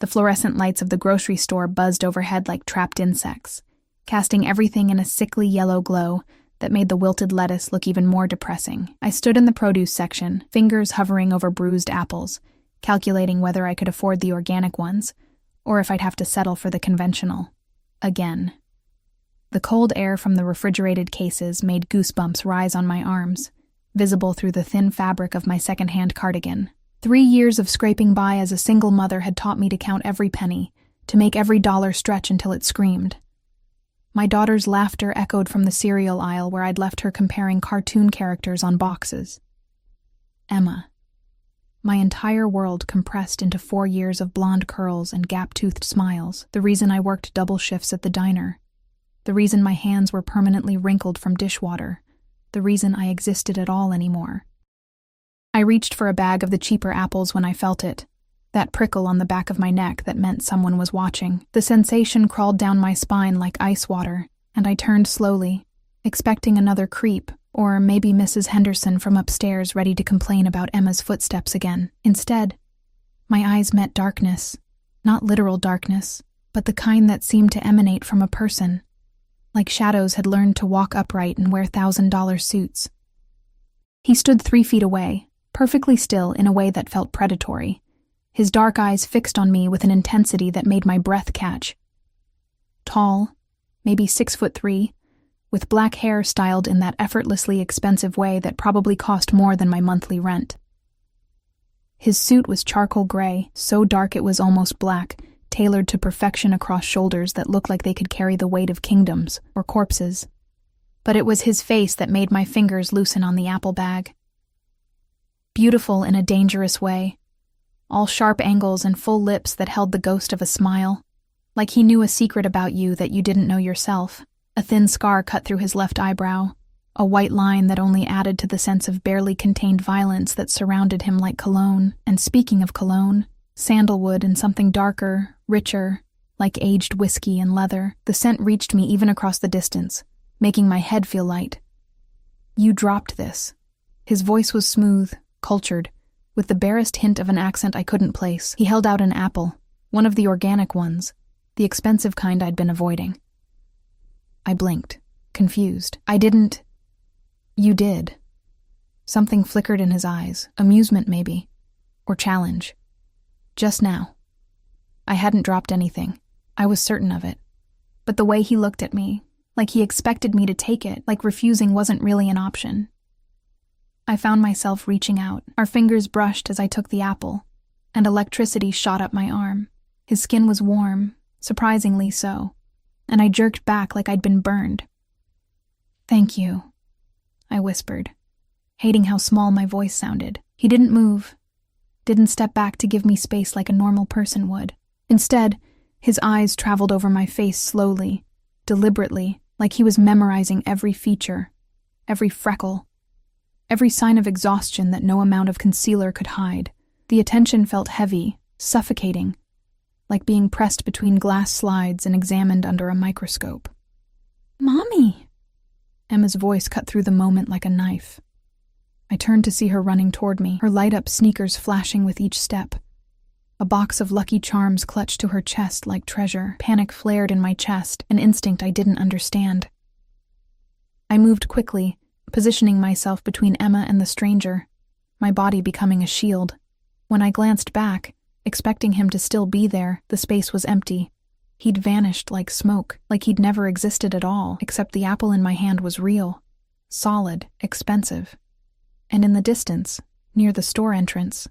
The fluorescent lights of the grocery store buzzed overhead like trapped insects, casting everything in a sickly yellow glow that made the wilted lettuce look even more depressing. I stood in the produce section, fingers hovering over bruised apples, calculating whether I could afford the organic ones, or if I'd have to settle for the conventional. Again. The cold air from the refrigerated cases made goosebumps rise on my arms, visible through the thin fabric of my second-hand cardigan. 3 years of scraping by as a single mother had taught me to count every penny, to make every dollar stretch until it screamed. My daughter's laughter echoed from the cereal aisle where I'd left her comparing cartoon characters on boxes. Emma. My entire world compressed into 4 years of blonde curls and gap-toothed smiles, the reason I worked double shifts at the diner, the reason my hands were permanently wrinkled from dishwater, the reason I existed at all anymore. I reached for a bag of the cheaper apples when I felt it, that prickle on the back of my neck that meant someone was watching. The sensation crawled down my spine like ice water, and I turned slowly, expecting another creep, or maybe Mrs. Henderson from upstairs ready to complain about Emma's footsteps again. Instead, my eyes met darkness, not literal darkness, but the kind that seemed to emanate from a person, like shadows had learned to walk upright and wear $1,000 suits. He stood 3 feet away, perfectly still in a way that felt predatory, his dark eyes fixed on me with an intensity that made my breath catch. Tall, maybe 6'3", with black hair styled in that effortlessly expensive way that probably cost more than my monthly rent. His suit was charcoal gray, so dark it was almost black, tailored to perfection across shoulders that looked like they could carry the weight of kingdoms or corpses. But it was his face that made my fingers loosen on the apple bag. Beautiful in a dangerous way, all sharp angles and full lips that held the ghost of a smile, like he knew a secret about you that you didn't know yourself. A thin scar cut through his left eyebrow, a white line that only added to the sense of barely contained violence that surrounded him like cologne. And speaking of cologne, sandalwood and something darker, richer, like aged whiskey and leather. The scent reached me even across the distance, making my head feel light. "You dropped this." His voice was smooth, cultured, with the barest hint of an accent I couldn't place. He held out an apple, one of the organic ones, the expensive kind I'd been avoiding. I blinked, confused. "I didn't." "You did." Something flickered in his eyes, amusement maybe, or challenge. Just now. I hadn't dropped anything. I was certain of it. But the way he looked at me, like he expected me to take it, like refusing wasn't really an option. I found myself reaching out. Our fingers brushed as I took the apple, and electricity shot up my arm. His skin was warm, surprisingly so, and I jerked back like I'd been burned. "Thank you," I whispered, hating how small my voice sounded. He didn't move, didn't step back to give me space like a normal person would. Instead, his eyes traveled over my face slowly, deliberately, like he was memorizing every feature, every freckle, every sign of exhaustion that no amount of concealer could hide. The attention felt heavy, suffocating, like being pressed between glass slides and examined under a microscope. "Mommy!" Emma's voice cut through the moment like a knife. I turned to see her running toward me, her light-up sneakers flashing with each step. A box of Lucky Charms clutched to her chest like treasure. Panic flared in my chest, an instinct I didn't understand. I moved quickly, positioning myself between Emma and the stranger, my body becoming a shield. When I glanced back, expecting him to still be there, the space was empty. He'd vanished like smoke, like he'd never existed at all, except the apple in my hand was real, solid, expensive. And in the distance, near the store entrance,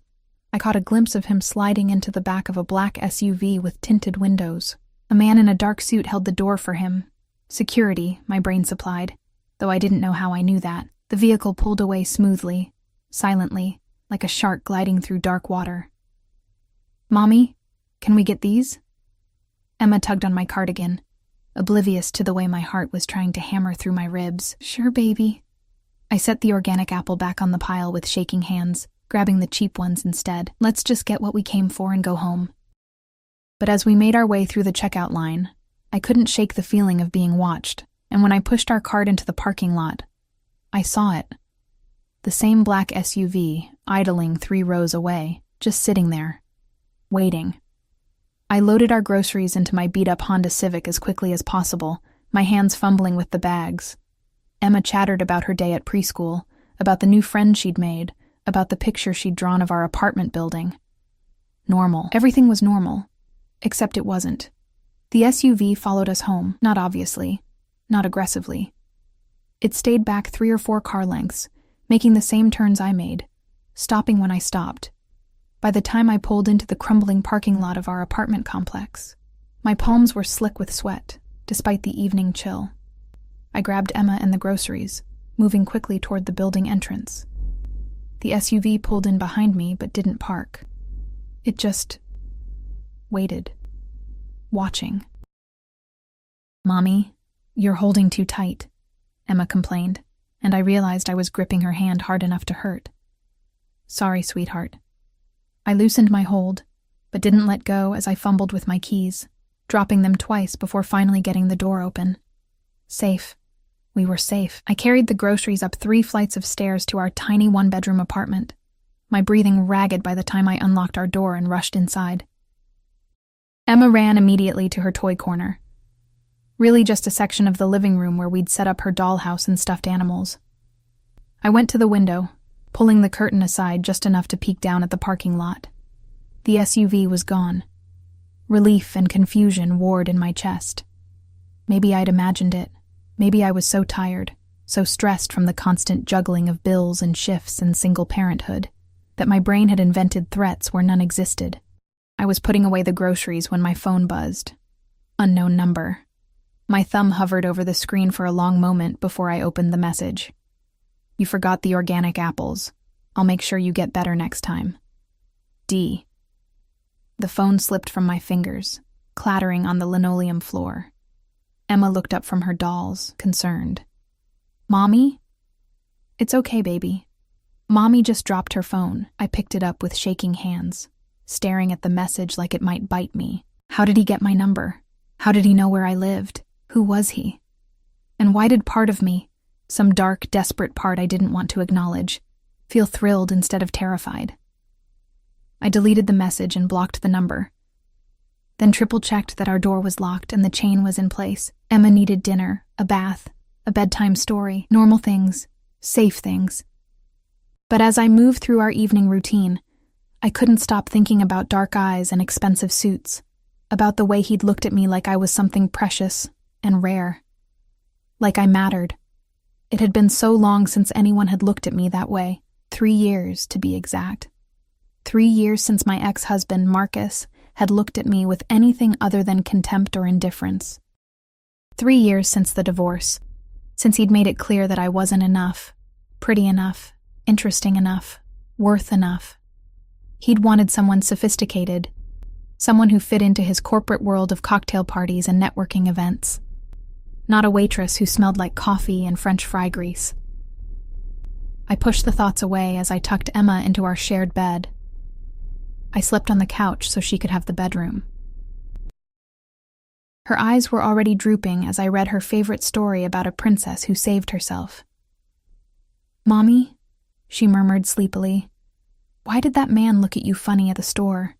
I caught a glimpse of him sliding into the back of a black SUV with tinted windows. A man in a dark suit held the door for him. Security, my brain supplied, though I didn't know how I knew that. The vehicle pulled away smoothly, silently, like a shark gliding through dark water. "Mommy, can we get these?" Emma tugged on my cardigan, oblivious to the way my heart was trying to hammer through my ribs. "Sure, baby." I set the organic apple back on the pile with shaking hands, grabbing the cheap ones instead. "Let's just get what we came for and go home." But as we made our way through the checkout line, I couldn't shake the feeling of being watched, and when I pushed our cart into the parking lot, I saw it. The same black SUV, idling 3 rows away, just sitting there, waiting. I loaded our groceries into my beat-up Honda Civic as quickly as possible, my hands fumbling with the bags. Emma chattered about her day at preschool, about the new friend she'd made, about the picture she'd drawn of our apartment building. Normal. Everything was normal. Except it wasn't. The SUV followed us home, not obviously, not aggressively. It stayed back 3 or 4 car lengths, making the same turns I made, stopping when I stopped. By the time I pulled into the crumbling parking lot of our apartment complex, my palms were slick with sweat, despite the evening chill. I grabbed Emma and the groceries, moving quickly toward the building entrance. The SUV pulled in behind me but didn't park. It just waited, watching. "Mommy, you're holding too tight," Emma complained, and I realized I was gripping her hand hard enough to hurt. "Sorry, sweetheart." I loosened my hold, but didn't let go as I fumbled with my keys, dropping them twice before finally getting the door open. Safe. We were safe. I carried the groceries up 3 flights of stairs to our tiny 1-bedroom apartment, my breathing ragged by the time I unlocked our door and rushed inside. Emma ran immediately to her toy corner. Really just a section of the living room where we'd set up her dollhouse and stuffed animals. I went to the window, pulling the curtain aside just enough to peek down at the parking lot. The SUV was gone. Relief and confusion warred in my chest. Maybe I'd imagined it. Maybe I was so tired, so stressed from the constant juggling of bills and shifts and single parenthood, that my brain had invented threats where none existed. I was putting away the groceries when my phone buzzed. Unknown number. My thumb hovered over the screen for a long moment before I opened the message. "You forgot the organic apples. I'll make sure you get better next time. D." The phone slipped from my fingers, clattering on the linoleum floor. Emma looked up from her dolls, concerned. "Mommy?" "It's okay, baby." Mommy just dropped her phone. I picked it up with shaking hands, staring at the message like it might bite me. How did he get my number? How did he know where I lived? Who was he? And why did part of me, some dark, desperate part I didn't want to acknowledge, feel thrilled instead of terrified? I deleted the message and blocked the number, then triple-checked that our door was locked and the chain was in place. Emma needed dinner, a bath, a bedtime story, normal things, safe things. But as I moved through our evening routine, I couldn't stop thinking about dark eyes and expensive suits, about the way he'd looked at me like I was something precious and rare. Like I mattered. It had been so long since anyone had looked at me that way, 3 years to be exact. 3 years since my ex-husband, Marcus, had looked at me with anything other than contempt or indifference. 3 years since the divorce, since he'd made it clear that I wasn't enough, pretty enough, interesting enough, worth enough. He'd wanted someone sophisticated, someone who fit into his corporate world of cocktail parties and networking events. Not a waitress who smelled like coffee and French fry grease. I pushed the thoughts away as I tucked Emma into our shared bed. I slept on the couch so she could have the bedroom. Her eyes were already drooping as I read her favorite story about a princess who saved herself. "Mommy," she murmured sleepily, "why did that man look at you funny at the store?"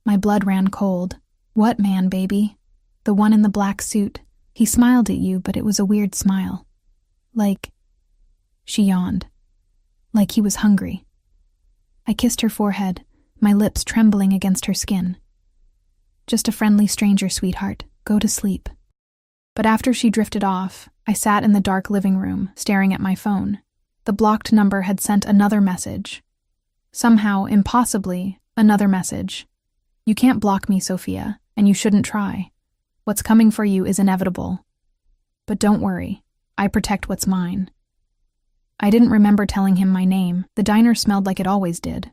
My blood ran cold. "What man, baby?" "The one in the black suit. He smiled at you, but it was a weird smile. Like..." She yawned. "Like he was hungry." I kissed her forehead, my lips trembling against her skin. "Just a friendly stranger, sweetheart. Go to sleep." But after she drifted off, I sat in the dark living room, staring at my phone. The blocked number had sent another message. Somehow, impossibly, another message. "You can't block me, Sophia, and you shouldn't try. What's coming for you is inevitable. But don't worry, I protect what's mine." I didn't remember telling him my name. The diner smelled like it always did.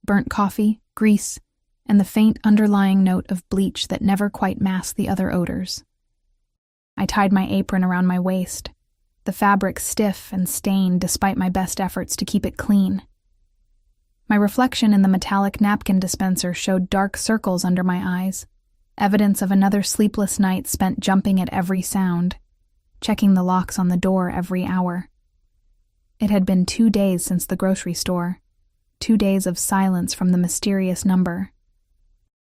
Burnt coffee, grease, and the faint underlying note of bleach that never quite masked the other odors. I tied my apron around my waist, the fabric stiff and stained despite my best efforts to keep it clean. My reflection in the metallic napkin dispenser showed dark circles under my eyes, evidence of another sleepless night spent jumping at every sound, checking the locks on the door every hour. It had been 2 days since the grocery store, 2 days of silence from the mysterious number.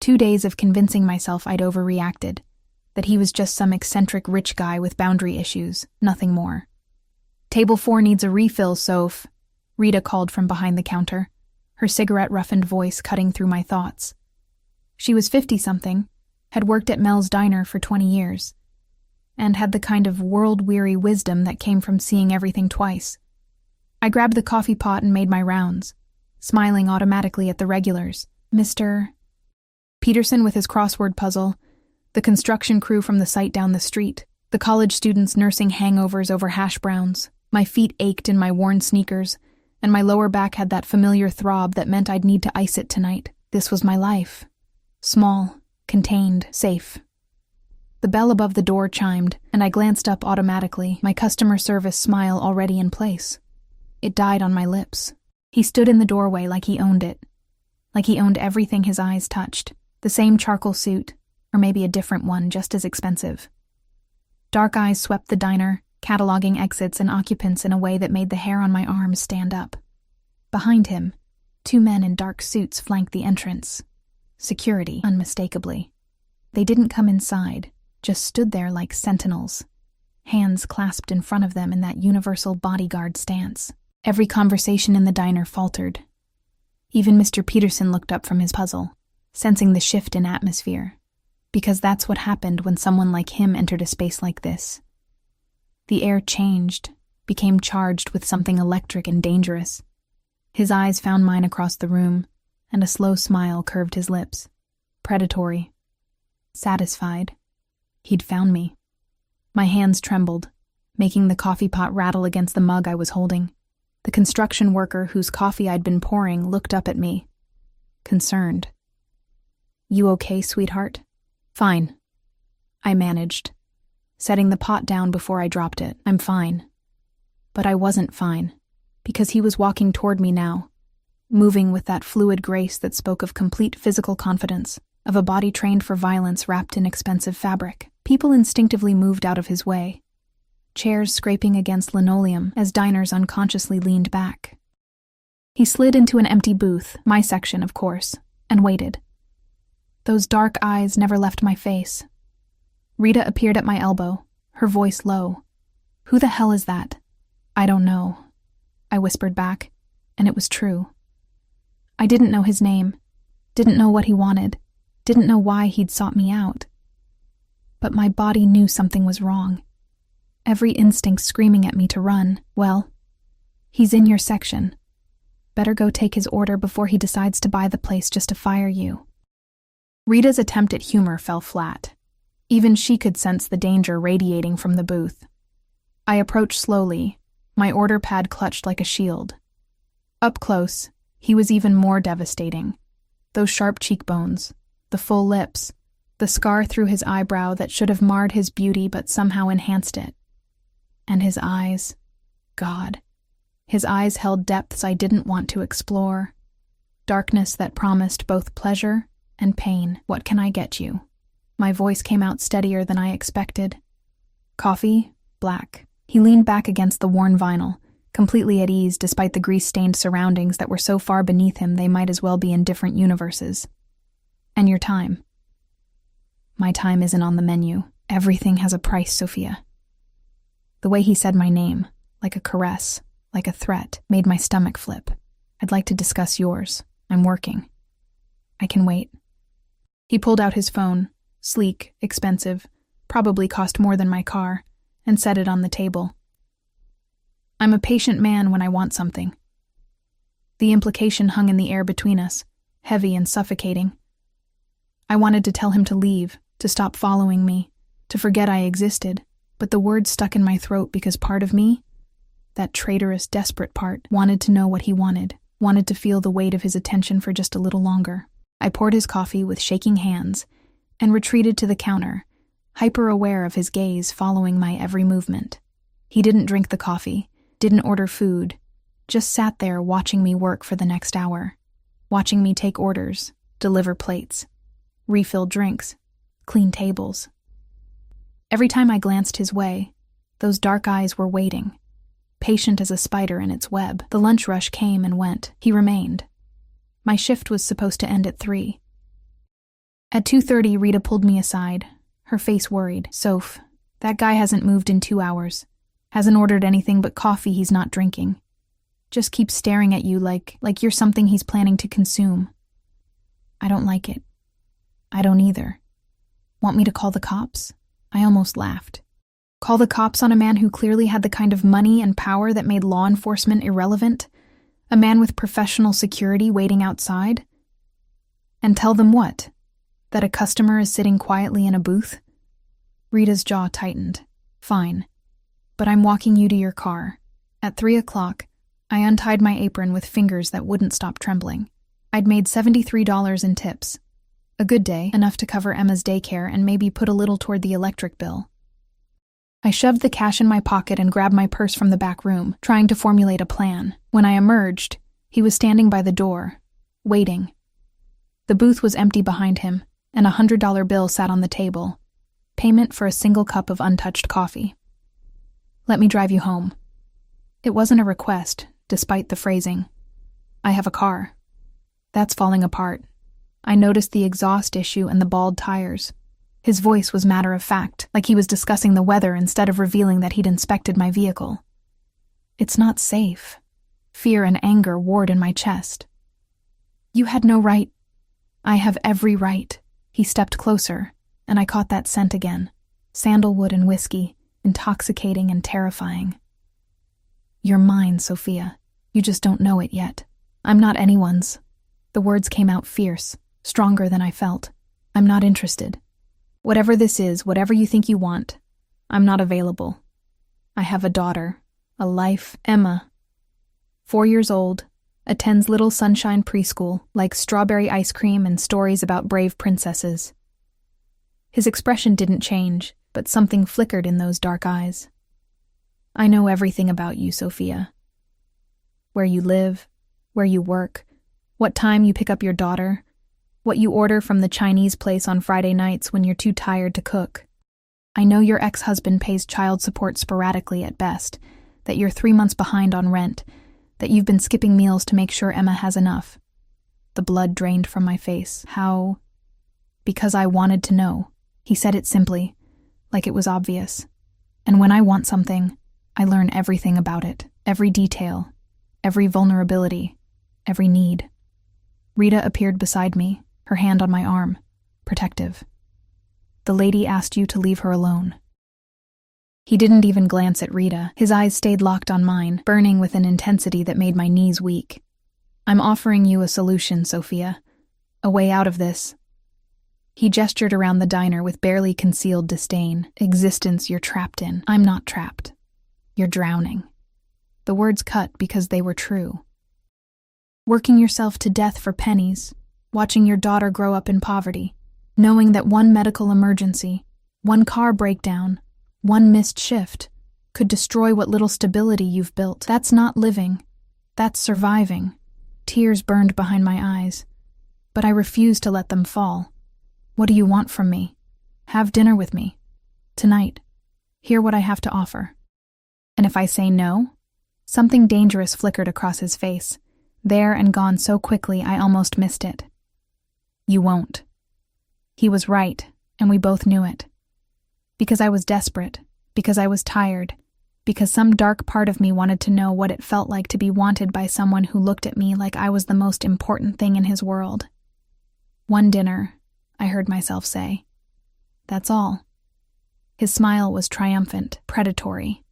2 days of convincing myself I'd overreacted, that he was just some eccentric rich guy with boundary issues, nothing more. "Table 4 needs a refill, Soph," Rita called from behind the counter, her cigarette-roughened voice cutting through my thoughts. She was 50-something, had worked at Mel's Diner for 20 years, and had the kind of world-weary wisdom that came from seeing everything twice. I grabbed the coffee pot and made my rounds, smiling automatically at the regulars. Mr. Peterson with his crossword puzzle, the construction crew from the site down the street, the college students nursing hangovers over hash browns. My feet ached in my worn sneakers, and my lower back had that familiar throb that meant I'd need to ice it tonight. This was my life. Small, contained, safe. The bell above the door chimed, and I glanced up automatically, my customer service smile already in place. It died on my lips. He stood in the doorway like he owned it. Like he owned everything his eyes touched. The same charcoal suit, or maybe a different one just as expensive. Dark eyes swept the diner, cataloging exits and occupants in a way that made the hair on my arms stand up. Behind him, 2 men in dark suits flanked the entrance. Security, unmistakably. They didn't come inside, just stood there like sentinels, hands clasped in front of them in that universal bodyguard stance. Every conversation in the diner faltered. Even Mr. Peterson looked up from his puzzle, sensing the shift in atmosphere, because that's what happened when someone like him entered a space like this. The air changed, became charged with something electric and dangerous. His eyes found mine across the room, and a slow smile curved his lips. Predatory. Satisfied. He'd found me. My hands trembled, making the coffee pot rattle against the mug I was holding. The construction worker whose coffee I'd been pouring looked up at me, concerned. "You okay, sweetheart?" "Fine," I managed, setting the pot down before I dropped it. "I'm fine." But I wasn't fine, because he was walking toward me now, moving with that fluid grace that spoke of complete physical confidence, of a body trained for violence wrapped in expensive fabric. People instinctively moved out of his way, chairs scraping against linoleum as diners unconsciously leaned back. He slid into an empty booth, my section, of course, and waited. Those dark eyes never left my face. Rita appeared at my elbow, her voice low. "Who the hell is that?" "I don't know," I whispered back, and it was true. I didn't know his name, didn't know what he wanted, didn't know why he'd sought me out. But my body knew something was wrong. Every instinct screaming at me to run. "Well, he's in your section. Better go take his order before he decides to buy the place just to fire you." Rita's attempt at humor fell flat. Even she could sense the danger radiating from the booth. I approached slowly, my order pad clutched like a shield. Up close, he was even more devastating. Those sharp cheekbones, the full lips, the scar through his eyebrow that should have marred his beauty but somehow enhanced it. And his eyes, God, his eyes held depths I didn't want to explore. Darkness that promised both pleasure and pain. "What can I get you?" My voice came out steadier than I expected. "Coffee, black." He leaned back against the worn vinyl, completely at ease despite the grease-stained surroundings that were so far beneath him they might as well be in different universes. "And your time?" "My time isn't on the menu. Everything has a price, Sophia." The way he said my name, like a caress, like a threat, made my stomach flip. "I'd like to discuss yours. I'm working." "I can wait." He pulled out his phone, sleek, expensive, probably cost more than my car, and set it on the table. I'm a patient man when I want something. The implication hung in the air between us, heavy and suffocating. I wanted to tell him to leave, to stop following me, to forget I existed, but the words stuck in my throat because part of me, that traitorous, desperate part, wanted to know what he wanted to feel the weight of his attention for just a little longer. I poured his coffee with shaking hands and retreated to the counter, hyper-aware of his gaze following my every movement. He didn't drink the coffee, didn't order food, just sat there watching me work for the next hour, watching me take orders, deliver plates, refill drinks, clean tables. Every time I glanced his way, those dark eyes were waiting, patient as a spider in its web. The lunch rush came and went. He remained. My shift was supposed to end at 3. At 2:30, Rita pulled me aside, her face worried. "Soph, that guy hasn't moved in 2 hours. Hasn't ordered anything but coffee he's not drinking. Just keeps staring at you like you're something he's planning to consume." I don't like it. I don't either. Want me to call the cops? I almost laughed. Call the cops on a man who clearly had the kind of money and power that made law enforcement irrelevant? A man with professional security waiting outside? And tell them what? That a customer is sitting quietly in a booth? Rita's jaw tightened. Fine. But I'm walking you to your car. At 3 o'clock, I untied my apron with fingers that wouldn't stop trembling. I'd made $73 in tips. A good day, enough to cover Emma's daycare and maybe put a little toward the electric bill. I shoved the cash in my pocket and grabbed my purse from the back room, trying to formulate a plan. When I emerged, he was standing by the door, waiting. The booth was empty behind him, and a $100 bill sat on the table. Payment for a single cup of untouched coffee. "Let me drive you home." It wasn't a request, despite the phrasing. I have a car. That's falling apart. I noticed the exhaust issue and the bald tires. His voice was matter-of-fact, like he was discussing the weather instead of revealing that he'd inspected my vehicle. It's not safe. Fear and anger warred in my chest. "You had no right." "I have every right." He stepped closer, and I caught that scent again. Sandalwood and whiskey, intoxicating and terrifying. "You're mine, Sophia. You just don't know it yet. I'm not anyone's." The words came out fierce, stronger than I felt. "I'm not interested. Whatever this is, whatever you think you want, I'm not available. I have a daughter, a life, Emma. 4 years old, attends Little Sunshine Preschool, likes strawberry ice cream and stories about brave princesses." His expression didn't change, but something flickered in those dark eyes. "I know everything about you, Sophia. Where you live, where you work, what time you pick up your daughter, what you order from the Chinese place on Friday nights when you're too tired to cook. I know your ex-husband pays child support sporadically at best, that you're 3 months behind on rent, that you've been skipping meals to make sure Emma has enough." The blood drained from my face. "How?" "Because I wanted to know." He said it simply, like it was obvious. "And when I want something, I learn everything about it, every detail, every vulnerability, every need." Rita appeared beside me, her hand on my arm, protective. "The lady asked you to leave her alone." He didn't even glance at Rita. His eyes stayed locked on mine, burning with an intensity that made my knees weak. "I'm offering you a solution, Sophia. A way out of this." He gestured around the diner with barely concealed disdain. "Existence you're trapped in. I'm not trapped. You're drowning." The words cut because they were true. Working yourself to death for pennies, watching your daughter grow up in poverty, knowing that one medical emergency, one car breakdown, one missed shift could destroy what little stability you've built. That's not living. That's surviving. Tears burned behind my eyes, but I refused to let them fall. "What do you want from me? Have dinner with me. Tonight. Hear what I have to offer." And if I say no? Something dangerous flickered across his face, there and gone so quickly I almost missed it. "You won't." He was right, and we both knew it. Because I was desperate, because I was tired, because some dark part of me wanted to know what it felt like to be wanted by someone who looked at me like I was the most important thing in his world. "One dinner," I heard myself say. "That's all." His smile was triumphant, predatory.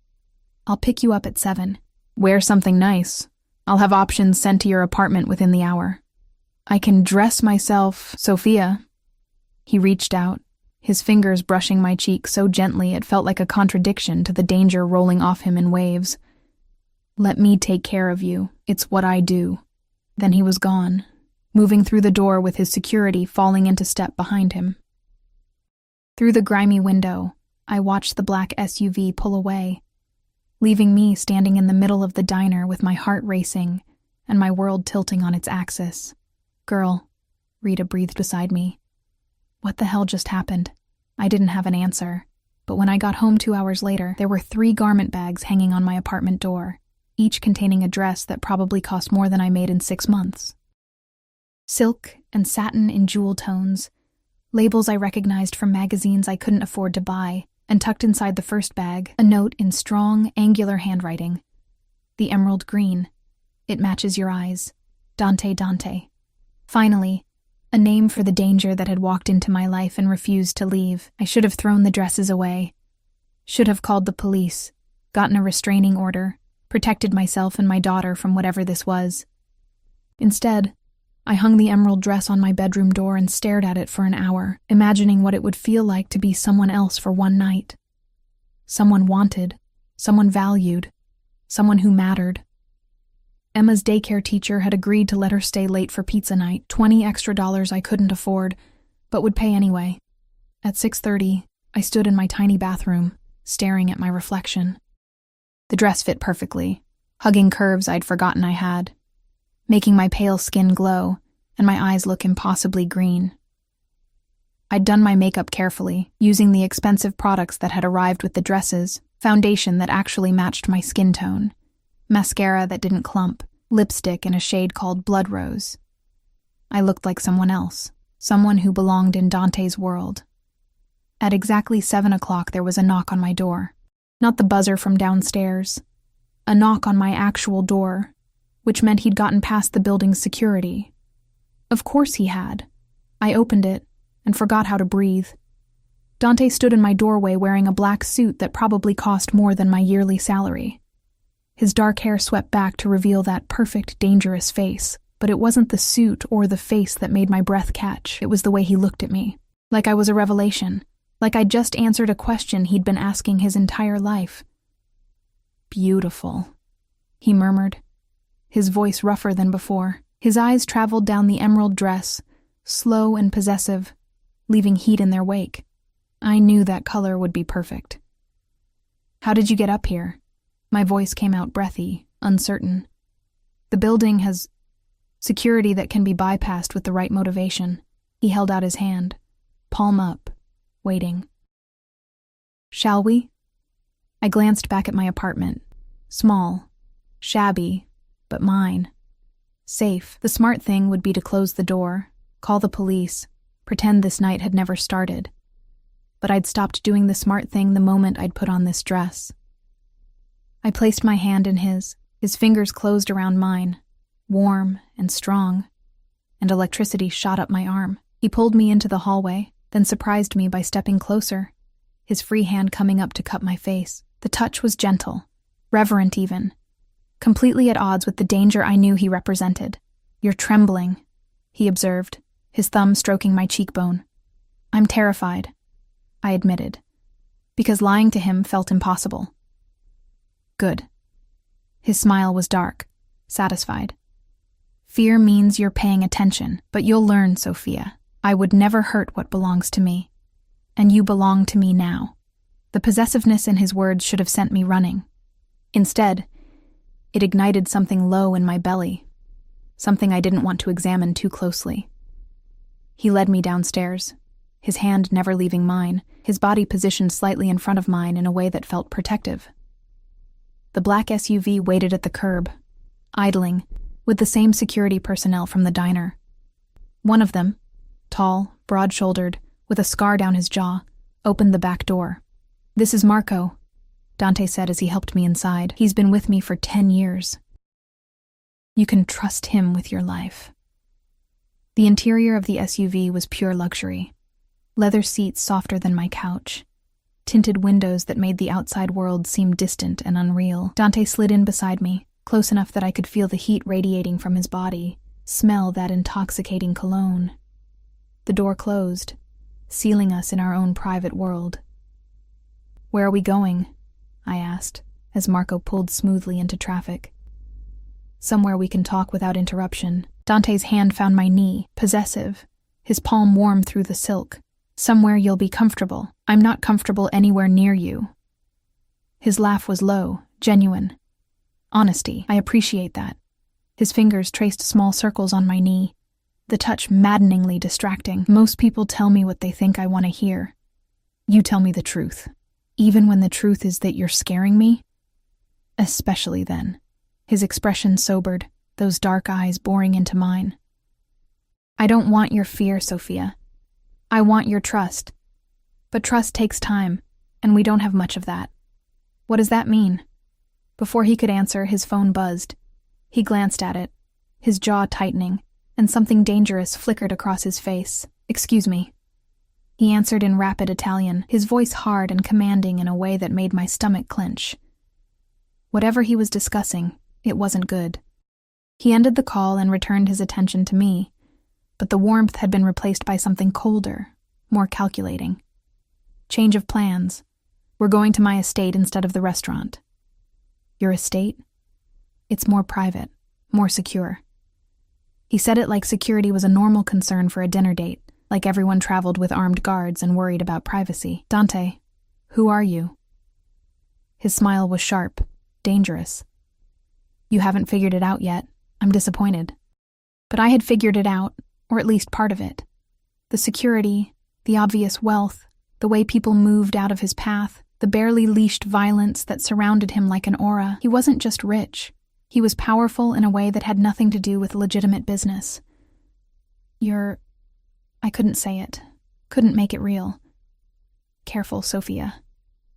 "I'll pick you up at 7. Wear something nice. I'll have options sent to your apartment within the hour. I can dress myself, Sophia." He reached out, his fingers brushing my cheek so gently it felt like a contradiction to the danger rolling off him in waves. "Let me take care of you. It's what I do." Then he was gone, moving through the door with his security falling into step behind him. Through the grimy window, I watched the black SUV pull away, leaving me standing in the middle of the diner with my heart racing and my world tilting on its axis. "Girl," Rita breathed beside me. What the hell just happened? I didn't have an answer, but when I got home 2 hours later, there were 3 garment bags hanging on my apartment door, each containing a dress that probably cost more than I made in 6 months. Silk and satin in jewel tones, Labels I recognized from magazines I couldn't afford to buy, and tucked inside the first bag, a note in strong, angular handwriting. The emerald green. It matches your eyes. Dante Dante. Finally, a name for the danger that had walked into my life and refused to leave. I should have thrown the dresses away. Should have called the police, gotten a restraining order, protected myself and my daughter from whatever this was. Instead, I hung the emerald dress on my bedroom door and stared at it for an hour, imagining what it would feel like to be someone else for one night. Someone wanted, someone valued, someone who mattered. Emma's daycare teacher had agreed to let her stay late for pizza night, $20 extra I couldn't afford, but would pay anyway. At 6:30, I stood in my tiny bathroom, staring at my reflection. The dress fit perfectly, hugging curves I'd forgotten I had, making my pale skin glow and my eyes look impossibly green. I'd done my makeup carefully, using the expensive products that had arrived with the dresses, foundation that actually matched my skin tone, mascara that didn't clump, lipstick in a shade called Blood Rose. I looked like someone else, someone who belonged in Dante's world. At exactly 7 o'clock there was a knock on my door. Not the buzzer from downstairs. A knock on my actual door, which meant he'd gotten past the building's security. Of course he had. I opened it and forgot how to breathe. Dante stood in my doorway wearing a black suit that probably cost more than my yearly salary. His dark hair swept back to reveal that perfect, dangerous face, but it wasn't the suit or the face that made my breath catch. It was the way he looked at me, like I was a revelation, like I'd just answered a question he'd been asking his entire life. "Beautiful," he murmured, his voice rougher than before. His eyes traveled down the emerald dress, slow and possessive, leaving heat in their wake. I knew that color would be perfect. "How did you get up here?" My voice came out breathy, uncertain. "The building has security that can be bypassed with the right motivation." He held out his hand, palm up, waiting. "Shall we?" I glanced back at my apartment. Small, shabby, but mine. Safe. The smart thing would be to close the door, call the police, pretend this night had never started. But I'd stopped doing the smart thing the moment I'd put on this dress. I placed my hand in his fingers closed around mine, warm and strong, and electricity shot up my arm. He pulled me into the hallway, then surprised me by stepping closer, his free hand coming up to cup my face. The touch was gentle, reverent even, completely at odds with the danger I knew he represented. "You're trembling," he observed, his thumb stroking my cheekbone. "I'm terrified," I admitted, because lying to him felt impossible. "Good." His smile was dark, satisfied. "Fear means you're paying attention, but you'll learn, Sophia. I would never hurt what belongs to me. And you belong to me now." The possessiveness in his words should have sent me running. Instead, it ignited something low in my belly, something I didn't want to examine too closely. He led me downstairs, his hand never leaving mine, his body positioned slightly in front of mine in a way that felt protective. The black SUV waited at the curb, idling, with the same security personnel from the diner. One of them, tall, broad-shouldered, with a scar down his jaw, opened the back door. "This is Marco," Dante said as he helped me inside. "He's been with me for 10 years. You can trust him with your life." The interior of the SUV was pure luxury. Leather seats softer than my couch. Tinted windows that made the outside world seem distant and unreal. Dante slid in beside me, close enough that I could feel the heat radiating from his body, smell that intoxicating cologne. The door closed, sealing us in our own private world. "Where are we going?" I asked, as Marco pulled smoothly into traffic. "Somewhere we can talk without interruption." Dante's hand found my knee, possessive, his palm warm through the silk. "Somewhere you'll be comfortable. I'm not comfortable anywhere near you." His laugh was low, genuine. Honesty, I appreciate that. His fingers traced small circles on my knee, the touch maddeningly distracting. "Most people tell me what they think I want to hear. You tell me the truth. Even when the truth is that you're scaring me?" "Especially then." His expression sobered, those dark eyes boring into mine. "I don't want your fear, Sophia. I want your trust. But trust takes time, and we don't have much of that. What does that mean? Before he could answer, his phone buzzed. He glanced at it, his jaw tightening, and something dangerous flickered across his face. Excuse me. He answered in rapid Italian, his voice hard and commanding in a way that made my stomach clench. Whatever he was discussing, it wasn't good. He ended the call and returned his attention to me, but the warmth had been replaced by something colder, more calculating. Change of plans. We're going to my estate instead of the restaurant. Your estate? It's more private, more secure. He said it like security was a normal concern for a dinner date, like everyone traveled with armed guards and worried about privacy. Dante, who are you? His smile was sharp, dangerous. You haven't figured it out yet. I'm disappointed. But I had figured it out, or at least part of it. The security, the obvious wealth, the way people moved out of his path, the barely leashed violence that surrounded him like an aura. He wasn't just rich. He was powerful in a way that had nothing to do with legitimate business. I couldn't say it. Couldn't make it real. Careful, Sophia.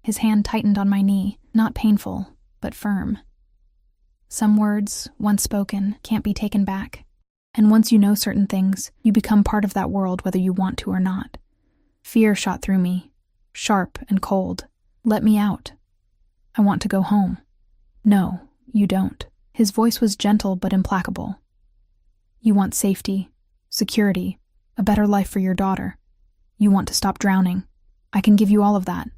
His hand tightened on my knee, not painful, but firm. Some words, once spoken, can't be taken back. And once you know certain things, you become part of that world whether you want to or not. Fear shot through me, sharp and cold. Let me out. I want to go home. No, you don't. His voice was gentle but implacable. You want safety, security, a better life for your daughter. You want to stop drowning. I can give you all of that.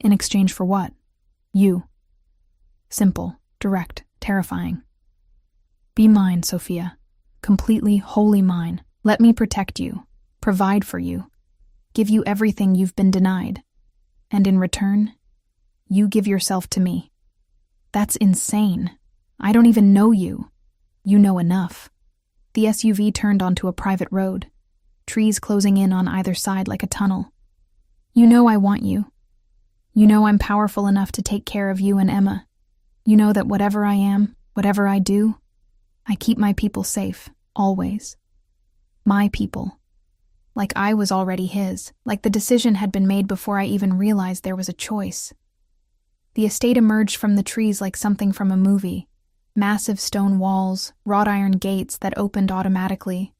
In exchange for what? You. Simple, direct, terrifying. Be mine, Sophia. Completely, wholly mine. Let me protect you, provide for you, give you everything you've been denied. And in return, you give yourself to me. That's insane. I don't even know you. You know enough. The SUV turned onto a private road, trees closing in on either side like a tunnel. You know I want you. You know I'm powerful enough to take care of you and Emma. You know that whatever I am, whatever I do, I keep my people safe, always. My people. Like I was already his, like the decision had been made before I even realized there was a choice. The estate emerged from the trees like something from a movie. Massive stone walls, wrought iron gates that opened automatically,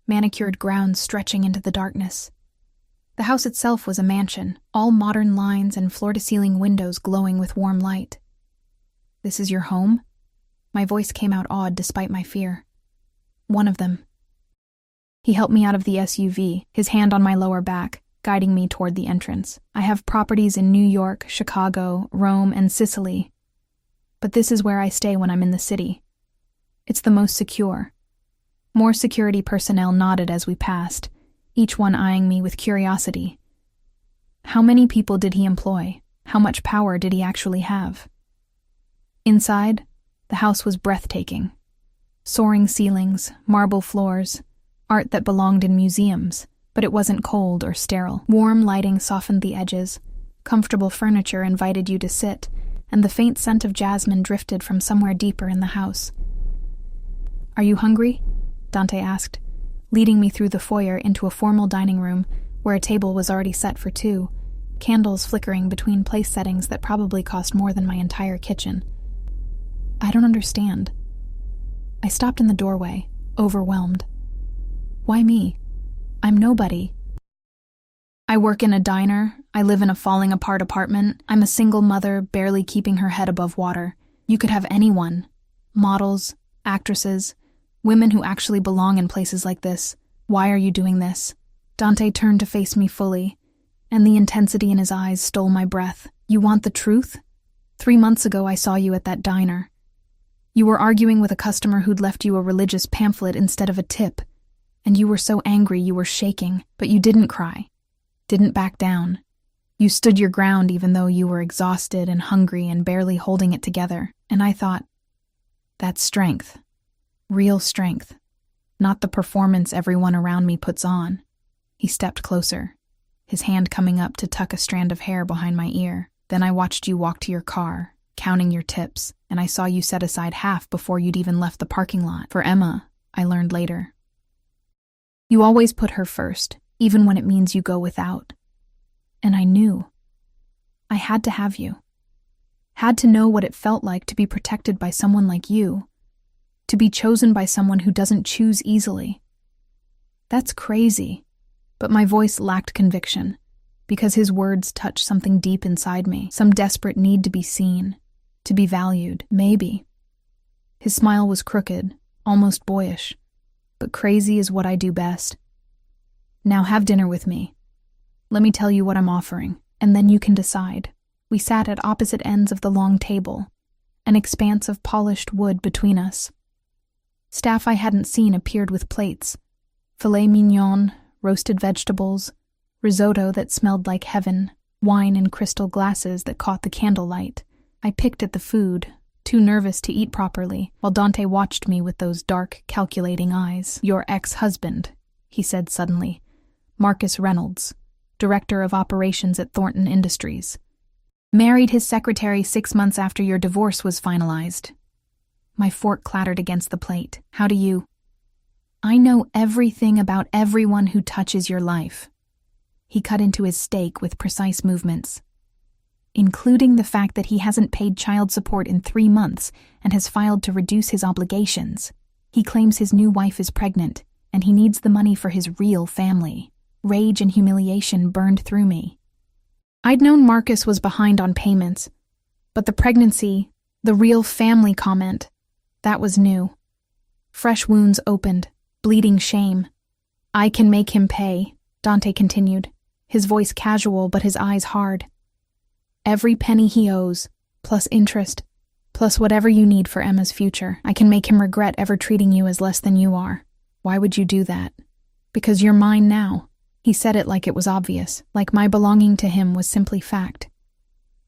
manicured grounds stretching into the darkness. The house itself was a mansion, all modern lines and floor-to-ceiling windows glowing with warm light. This is your home? My voice came out awed despite my fear. One of them. He helped me out of the SUV, his hand on my lower back, guiding me toward the entrance. I have properties in New York, Chicago, Rome, and Sicily. But this is where I stay when I'm in the city. It's the most secure. More security personnel nodded as we passed, each one eyeing me with curiosity. How many people did he employ? How much power did he actually have? Inside, the house was breathtaking. Soaring ceilings, marble floors, art that belonged in museums, but it wasn't cold or sterile. Warm lighting softened the edges, comfortable furniture invited you to sit, and the faint scent of jasmine drifted from somewhere deeper in the house. Are you hungry? Dante asked, leading me through the foyer into a formal dining room where a table was already set for two, candles flickering between place settings that probably cost more than my entire kitchen. I don't understand. I stopped in the doorway, overwhelmed. Why me? I'm nobody. I work in a diner, I live in a falling-apart apartment, I'm a single mother barely keeping her head above water. You could have anyone. Models, actresses, women who actually belong in places like this. Why are you doing this? Dante turned to face me fully, and the intensity in his eyes stole my breath. You want the truth? 3 months ago I saw you at that diner. You were arguing with a customer who'd left you a religious pamphlet instead of a tip, and you were so angry you were shaking, but you didn't cry. Didn't back down. You stood your ground even though you were exhausted and hungry and barely holding it together. And I thought, that's strength. Real strength. Not the performance everyone around me puts on. He stepped closer, his hand coming up to tuck a strand of hair behind my ear. Then I watched you walk to your car, counting your tips, and I saw you set aside half before you'd even left the parking lot. For Emma, I learned later. You always put her first. even when it means you go without. And I knew. I had to have you. Had to know what it felt like to be protected by someone like you, to be chosen by someone who doesn't choose easily. That's crazy, but my voice lacked conviction, because his words touched something deep inside me, some desperate need to be seen, to be valued, maybe. His smile was crooked, almost boyish, but crazy is what I do best. Now have dinner with me. Let me tell you what I'm offering, and then you can decide. We sat at opposite ends of the long table, an expanse of polished wood between us. Staff I hadn't seen appeared with plates, filet mignon, roasted vegetables, risotto that smelled like heaven, wine in crystal glasses that caught the candlelight. I picked at the food, too nervous to eat properly, while Dante watched me with those dark, calculating eyes. Your ex-husband, he said suddenly. Marcus Reynolds, director of operations at Thornton Industries. Married his secretary 6 months after your divorce was finalized. My fork clattered against the plate. How do you? I know everything about everyone who touches your life. He cut into his steak with precise movements, including the fact that he hasn't paid child support in 3 months and has filed to reduce his obligations. He claims his new wife is pregnant, and he needs the money for his real family. Rage and humiliation burned through me. I'd known Marcus was behind on payments, but the pregnancy, the real family comment, that was new. Fresh wounds opened, bleeding shame. I can make him pay, Dante continued, his voice casual but his eyes hard. Every penny he owes, plus interest, plus whatever you need for Emma's future. I can make him regret ever treating you as less than you are. Why would you do that? Because you're mine now. He said it like it was obvious, like my belonging to him was simply fact.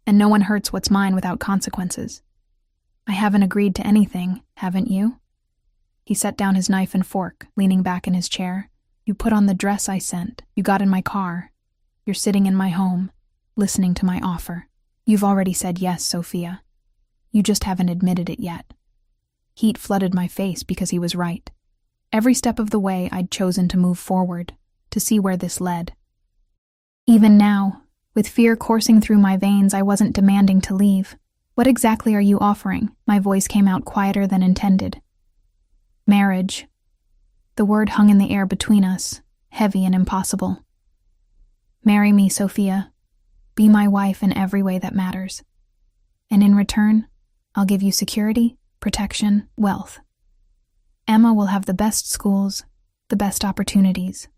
And no one hurts what's mine without consequences. I haven't agreed to anything, haven't you? He set down his knife and fork, leaning back in his chair. You put on the dress I sent. You got in my car. You're sitting in my home, listening to my offer. You've already said yes, Sophia. You just haven't admitted it yet. Heat flooded my face because he was right. Every step of the way I'd chosen to move forward, to see where this led. Even now, with fear coursing through my veins, I wasn't demanding to leave. What exactly are you offering? My voice came out quieter than intended. Marriage. The word hung in the air between us, heavy and impossible. Marry me, Sophia. Be my wife in every way that matters. And in return, I'll give you security, protection, wealth. Emma will have the best schools, the best opportunities.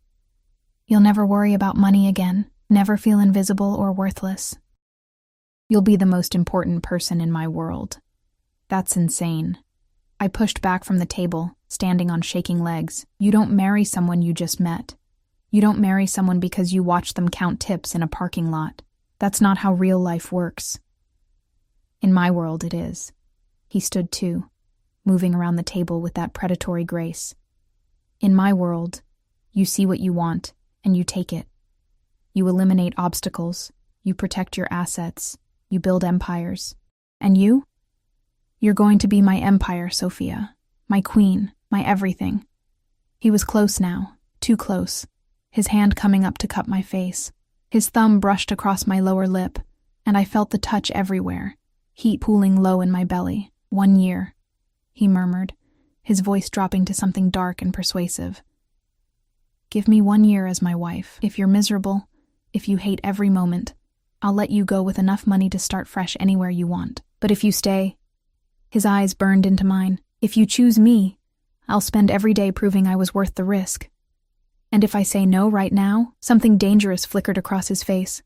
You'll never worry about money again, never feel invisible or worthless. You'll be the most important person in my world. That's insane. I pushed back from the table, standing on shaking legs. You don't marry someone you just met. You don't marry someone because you watch them count tips in a parking lot. That's not how real life works. In my world, it is. He stood too, moving around the table with that predatory grace. In my world, you see what you want, and you take it. You eliminate obstacles, you protect your assets, you build empires. And you? You're going to be my empire, Sophia. My queen, my everything. He was close now, too close, his hand coming up to cup my face. His thumb brushed across my lower lip, and I felt the touch everywhere, heat pooling low in my belly. 1 year, he murmured, his voice dropping to something dark and persuasive. Give me 1 year as my wife. If you're miserable, if you hate every moment, I'll let you go with enough money to start fresh anywhere you want. But if you stay, his eyes burned into mine, if you choose me, I'll spend every day proving I was worth the risk. And if I say no right now, something dangerous flickered across his face.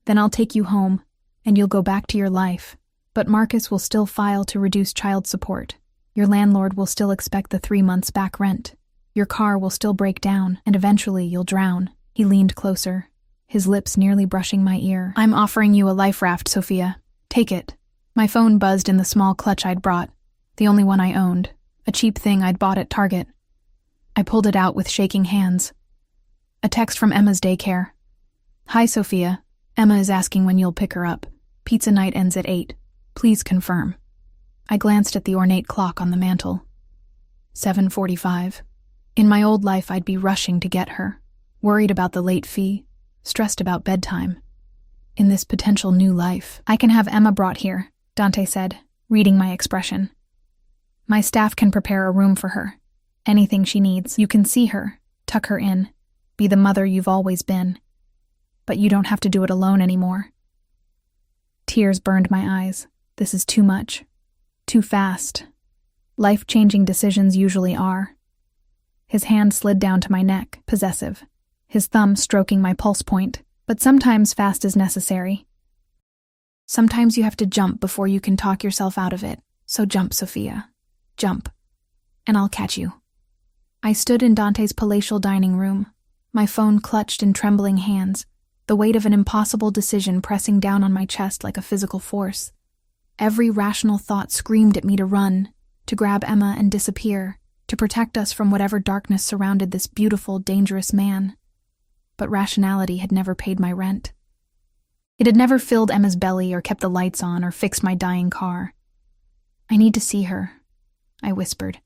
Then I'll take you home, and you'll go back to your life. But Marcus will still file to reduce child support. Your landlord will still expect the 3 months back rent. Your car will still break down, and eventually you'll drown. He leaned closer, his lips nearly brushing my ear. I'm offering you a life raft, Sophia. Take it. My phone buzzed in the small clutch I'd brought, the only one I owned, a cheap thing I'd bought at Target. I pulled it out with shaking hands. A text from Emma's daycare. Hi, Sophia. Emma is asking when you'll pick her up. Pizza night ends at 8. Please confirm. I glanced at the ornate clock on the mantel. 7:45. In my old life, I'd be rushing to get her, worried about the late fee, stressed about bedtime. In this potential new life, I can have Emma brought here, Dante said, reading my expression. My staff can prepare a room for her. Anything she needs. You can see her, tuck her in, be the mother you've always been. But you don't have to do it alone anymore. Tears burned my eyes. This is too much. Too fast. Life-changing decisions usually are. His hand slid down to my neck, possessive, his thumb stroking my pulse point, but sometimes fast is necessary. Sometimes you have to jump before you can talk yourself out of it, so jump, Sophia. Jump. And I'll catch you. I stood in Dante's palatial dining room, my phone clutched in trembling hands, the weight of an impossible decision pressing down on my chest like a physical force. Every rational thought screamed at me to run, to grab Emma and disappear, to protect us from whatever darkness surrounded this beautiful, dangerous man. But rationality had never paid my rent. It had never filled Emma's belly or kept the lights on or fixed my dying car. I need to see her, I whispered.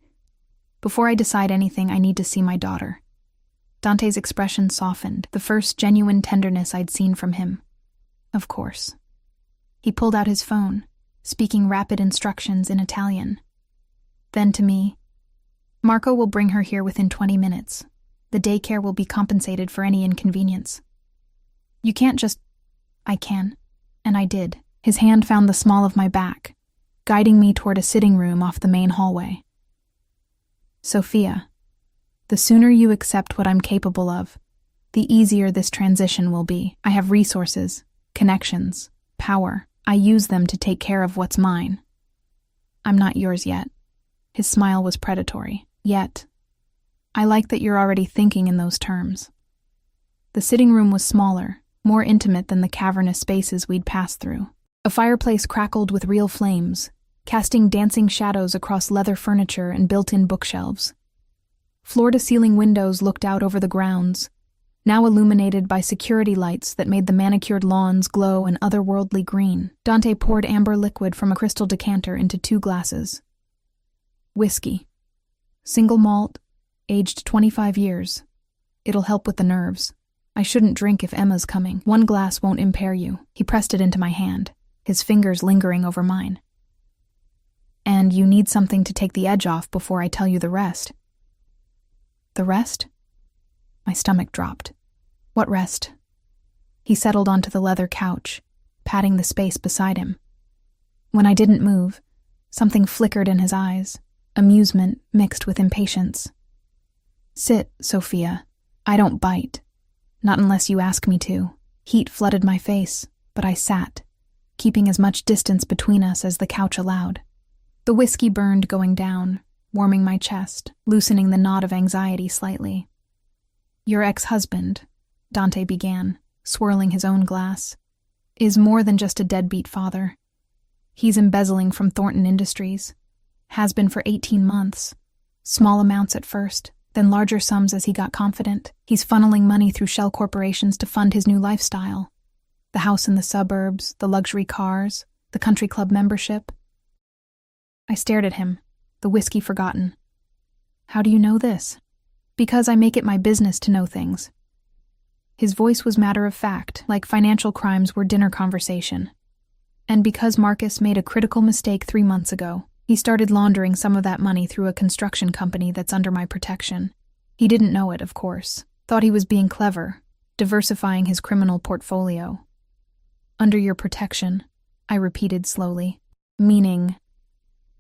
Before I decide anything, I need to see my daughter. Dante's expression softened, the first genuine tenderness I'd seen from him. Of course. He pulled out his phone, speaking rapid instructions in Italian. Then to me, Marco will bring her here within 20 minutes. The daycare will be compensated for any inconvenience. You can't just... I can. And I did. His hand found the small of my back, guiding me toward a sitting room off the main hallway. Sophia, the sooner you accept what I'm capable of, the easier this transition will be. I have resources, connections, power. I use them to take care of what's mine. I'm not yours yet. His smile was predatory. Yet. I like that you're already thinking in those terms. The sitting room was smaller, more intimate than the cavernous spaces we'd passed through. A fireplace crackled with real flames, casting dancing shadows across leather furniture and built-in bookshelves. Floor-to-ceiling windows looked out over the grounds, now illuminated by security lights that made the manicured lawns glow an otherworldly green. Dante poured amber liquid from a crystal decanter into 2 glasses. Whiskey. Single malt, aged 25 years. It'll help with the nerves. I shouldn't drink if Emma's coming. 1 glass won't impair you. He pressed it into my hand, his fingers lingering over mine. And you need something to take the edge off before I tell you the rest. The rest? My stomach dropped. What rest? He settled onto the leather couch, patting the space beside him. When I didn't move, something flickered in his eyes, amusement mixed with impatience. Sit, Sophia. I don't bite. Not unless you ask me to. Heat flooded my face, but I sat, keeping as much distance between us as the couch allowed. The whiskey burned going down, warming my chest, loosening the knot of anxiety slightly. Your ex-husband, Dante began, swirling his own glass, is more than just a deadbeat father. He's embezzling from Thornton Industries. Has been for 18 months. Small amounts at first, then larger sums as he got confident. He's funneling money through shell corporations to fund his new lifestyle. The house in the suburbs, the luxury cars, the country club membership. I stared at him, the whiskey forgotten. How do you know this? Because I make it my business to know things. His voice was matter of fact, like financial crimes were dinner conversation. And because Marcus made a critical mistake 3 months ago, he started laundering some of that money through a construction company that's under my protection. He didn't know it, of course. Thought he was being clever, diversifying his criminal portfolio. Under your protection, I repeated slowly. Meaning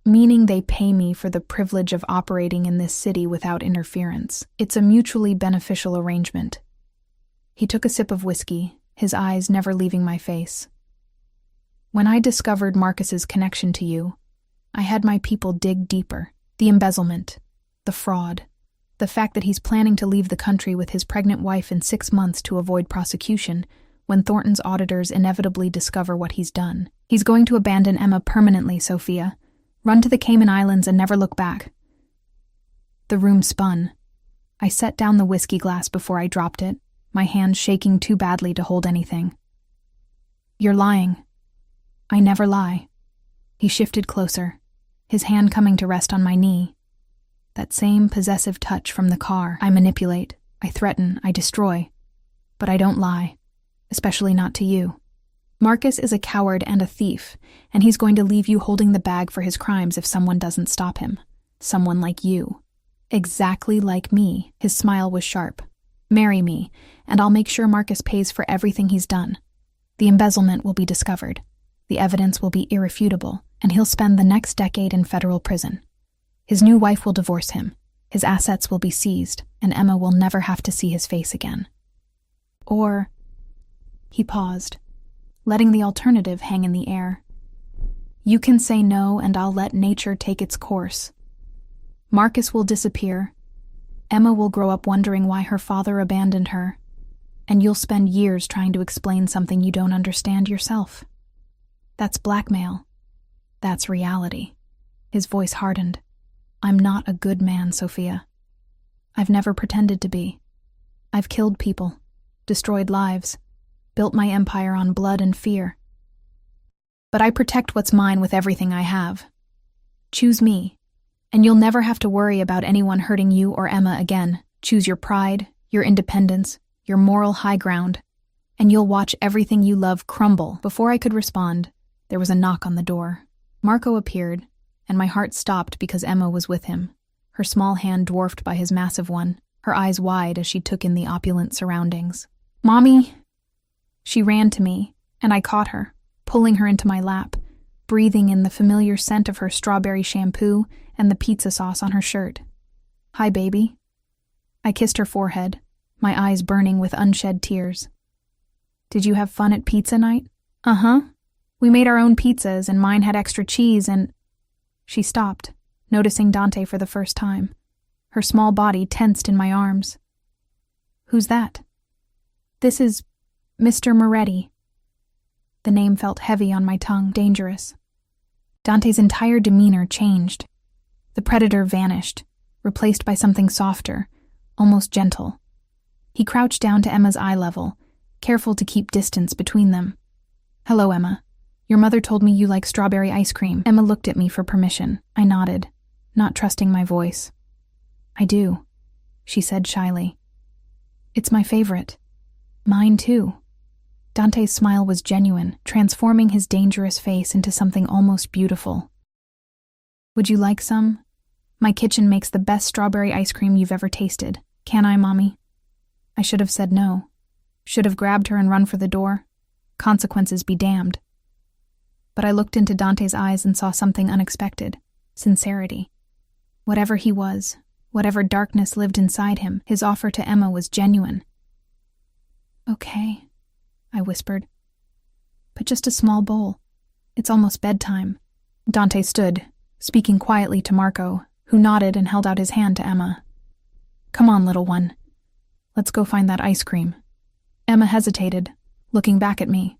they pay me for the privilege of operating in this city without interference. It's a mutually beneficial arrangement. He took a sip of whiskey, his eyes never leaving my face. When I discovered Marcus's connection to you, I had my people dig deeper. The embezzlement, the fraud, the fact that he's planning to leave the country with his pregnant wife in 6 months to avoid prosecution when Thornton's auditors inevitably discover what he's done. He's going to abandon Emma permanently, Sophia. Run to the Cayman Islands and never look back. The room spun. I set down the whiskey glass before I dropped it, my hands shaking too badly to hold anything. You're lying. I never lie. He shifted closer, his hand coming to rest on my knee. That same possessive touch from the car. I manipulate. I threaten, I destroy. But I don't lie, especially not to you. Marcus is a coward and a thief, and he's going to leave you holding the bag for his crimes if someone doesn't stop him. Someone like you. Exactly like me. His smile was sharp. Marry me, and I'll make sure Marcus pays for everything he's done. The embezzlement will be discovered. The evidence will be irrefutable, and he'll spend the next decade in federal prison. His new wife will divorce him. His assets will be seized, and Emma will never have to see his face again. Or... He paused, letting the alternative hang in the air. You can say no, and I'll let nature take its course. Marcus will disappear. Emma will grow up wondering why her father abandoned her, and you'll spend years trying to explain something you don't understand yourself. That's blackmail. That's reality. His voice hardened. I'm not a good man, Sophia. I've never pretended to be. I've killed people, destroyed lives, built my empire on blood and fear. But I protect what's mine with everything I have. Choose me, and you'll never have to worry about anyone hurting you or Emma again. Choose your pride, your independence, your moral high ground, and you'll watch everything you love crumble. Before I could respond, there was a knock on the door. Marco appeared, and my heart stopped because Emma was with him, her small hand dwarfed by his massive one, her eyes wide as she took in the opulent surroundings. Mommy! She ran to me, and I caught her, pulling her into my lap, breathing in the familiar scent of her strawberry shampoo and the pizza sauce on her shirt. Hi, baby. I kissed her forehead, my eyes burning with unshed tears. Did you have fun at pizza night? Uh-huh. We made our own pizzas, and mine had extra cheese and... She stopped, noticing Dante for the first time. Her small body tensed in my arms. Who's that? This is Mr. Moretti. The name felt heavy on my tongue, dangerous. Dante's entire demeanor changed. The predator vanished, replaced by something softer, almost gentle. He crouched down to Emma's eye level, careful to keep distance between them. Hello, Emma. Your mother told me you like strawberry ice cream. Emma looked at me for permission. I nodded, not trusting my voice. I do, she said shyly. It's my favorite. Mine too. Dante's smile was genuine, transforming his dangerous face into something almost beautiful. Would you like some? My kitchen makes the best strawberry ice cream you've ever tasted. Can I, Mommy? I should have said no. Should have grabbed her and run for the door. Consequences be damned. But I looked into Dante's eyes and saw something unexpected. Sincerity. Whatever he was, whatever darkness lived inside him, his offer to Emma was genuine. Okay, I whispered. But just a small bowl. It's almost bedtime. Dante stood, speaking quietly to Marco, who nodded and held out his hand to Emma. Come on, little one. Let's go find that ice cream. Emma hesitated, looking back at me.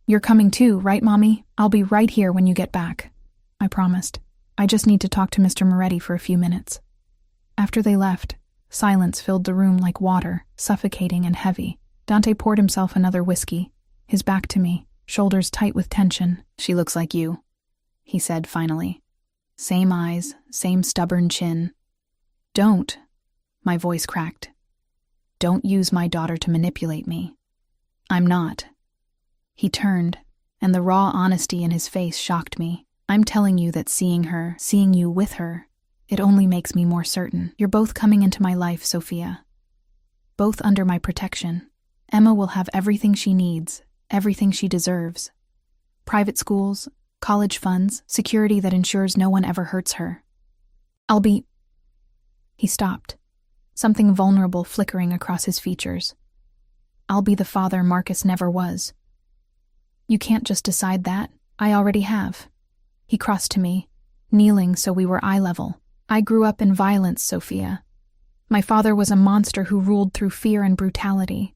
You're coming too, right, Mommy? I'll be right here when you get back. I promised. I just need to talk to Mr. Moretti for a few minutes. After they left, silence filled the room like water, suffocating and heavy. Dante poured himself another whiskey, his back to me, shoulders tight with tension. She looks like you, he said finally. Same eyes, same stubborn chin. Don't, my voice cracked. Don't use my daughter to manipulate me. I'm not. He turned, and the raw honesty in his face shocked me. I'm telling you that seeing her, seeing you with her, it only makes me more certain. You're both coming into my life, Sophia. Both under my protection. Emma will have everything she needs, everything she deserves. Private schools, college funds, security that ensures no one ever hurts her. I'll be... He stopped, something vulnerable flickering across his features. I'll be the father Marcus never was. You can't just decide that. I already have. He crossed to me, kneeling so we were eye level. I grew up in violence, Sophia. My father was a monster who ruled through fear and brutality.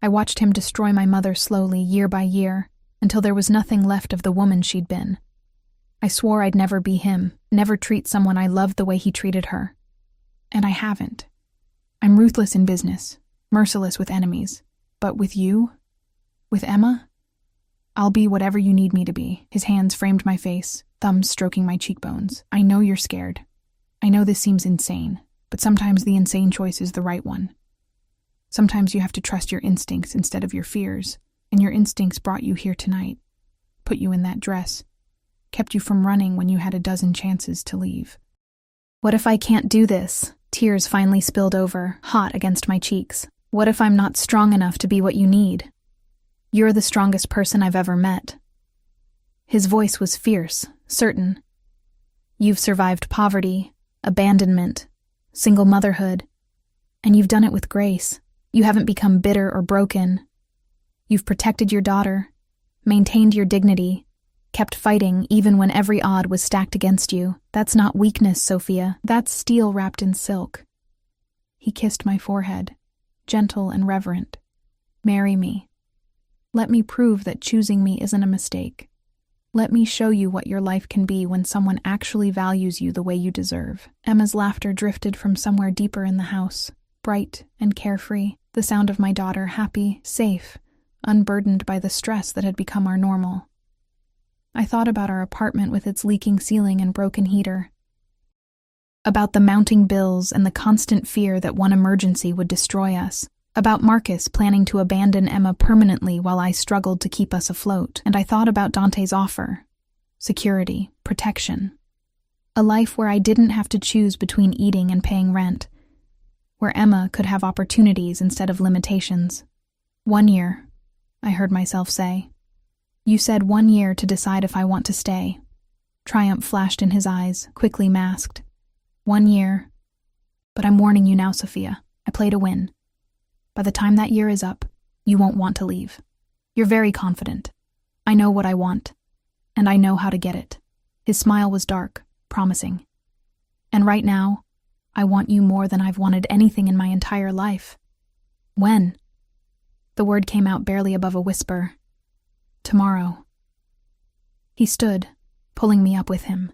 I watched him destroy my mother slowly, year by year, until there was nothing left of the woman she'd been. I swore I'd never be him, never treat someone I loved the way he treated her. And I haven't. I'm ruthless in business, merciless with enemies. But with you? With Emma? I'll be whatever you need me to be. His hands framed my face, thumbs stroking my cheekbones. I know you're scared. I know this seems insane, but sometimes the insane choice is the right one. Sometimes you have to trust your instincts instead of your fears, and your instincts brought you here tonight, put you in that dress, kept you from running when you had a dozen chances to leave. What if I can't do this? Tears finally spilled over, hot against my cheeks. What if I'm not strong enough to be what you need? You're the strongest person I've ever met. His voice was fierce, certain. You've survived poverty, abandonment, single motherhood, and you've done it with grace. You haven't become bitter or broken. You've protected your daughter, maintained your dignity, kept fighting even when every odd was stacked against you. That's not weakness, Sophia. That's steel wrapped in silk. He kissed my forehead, gentle and reverent. Marry me. Let me prove that choosing me isn't a mistake. Let me show you what your life can be when someone actually values you the way you deserve. Emma's laughter drifted from somewhere deeper in the house, bright and carefree, the sound of my daughter happy, safe, unburdened by the stress that had become our normal. I thought about our apartment with its leaking ceiling and broken heater, about the mounting bills and the constant fear that one emergency would destroy us, about Marcus planning to abandon Emma permanently while I struggled to keep us afloat, and I thought about Dante's offer: security, protection, a life where I didn't have to choose between eating and paying rent, where Emma could have opportunities instead of limitations. 1 year, I heard myself say. You said 1 year to decide if I want to stay. Triumph flashed in his eyes, quickly masked. 1 year. But I'm warning you now, Sophia. I play to win. By the time that year is up, you won't want to leave. You're very confident. I know what I want, and I know how to get it. His smile was dark, promising. And right now, I want you more than I've wanted anything in my entire life. When? The word came out barely above a whisper. Tomorrow. He stood, pulling me up with him,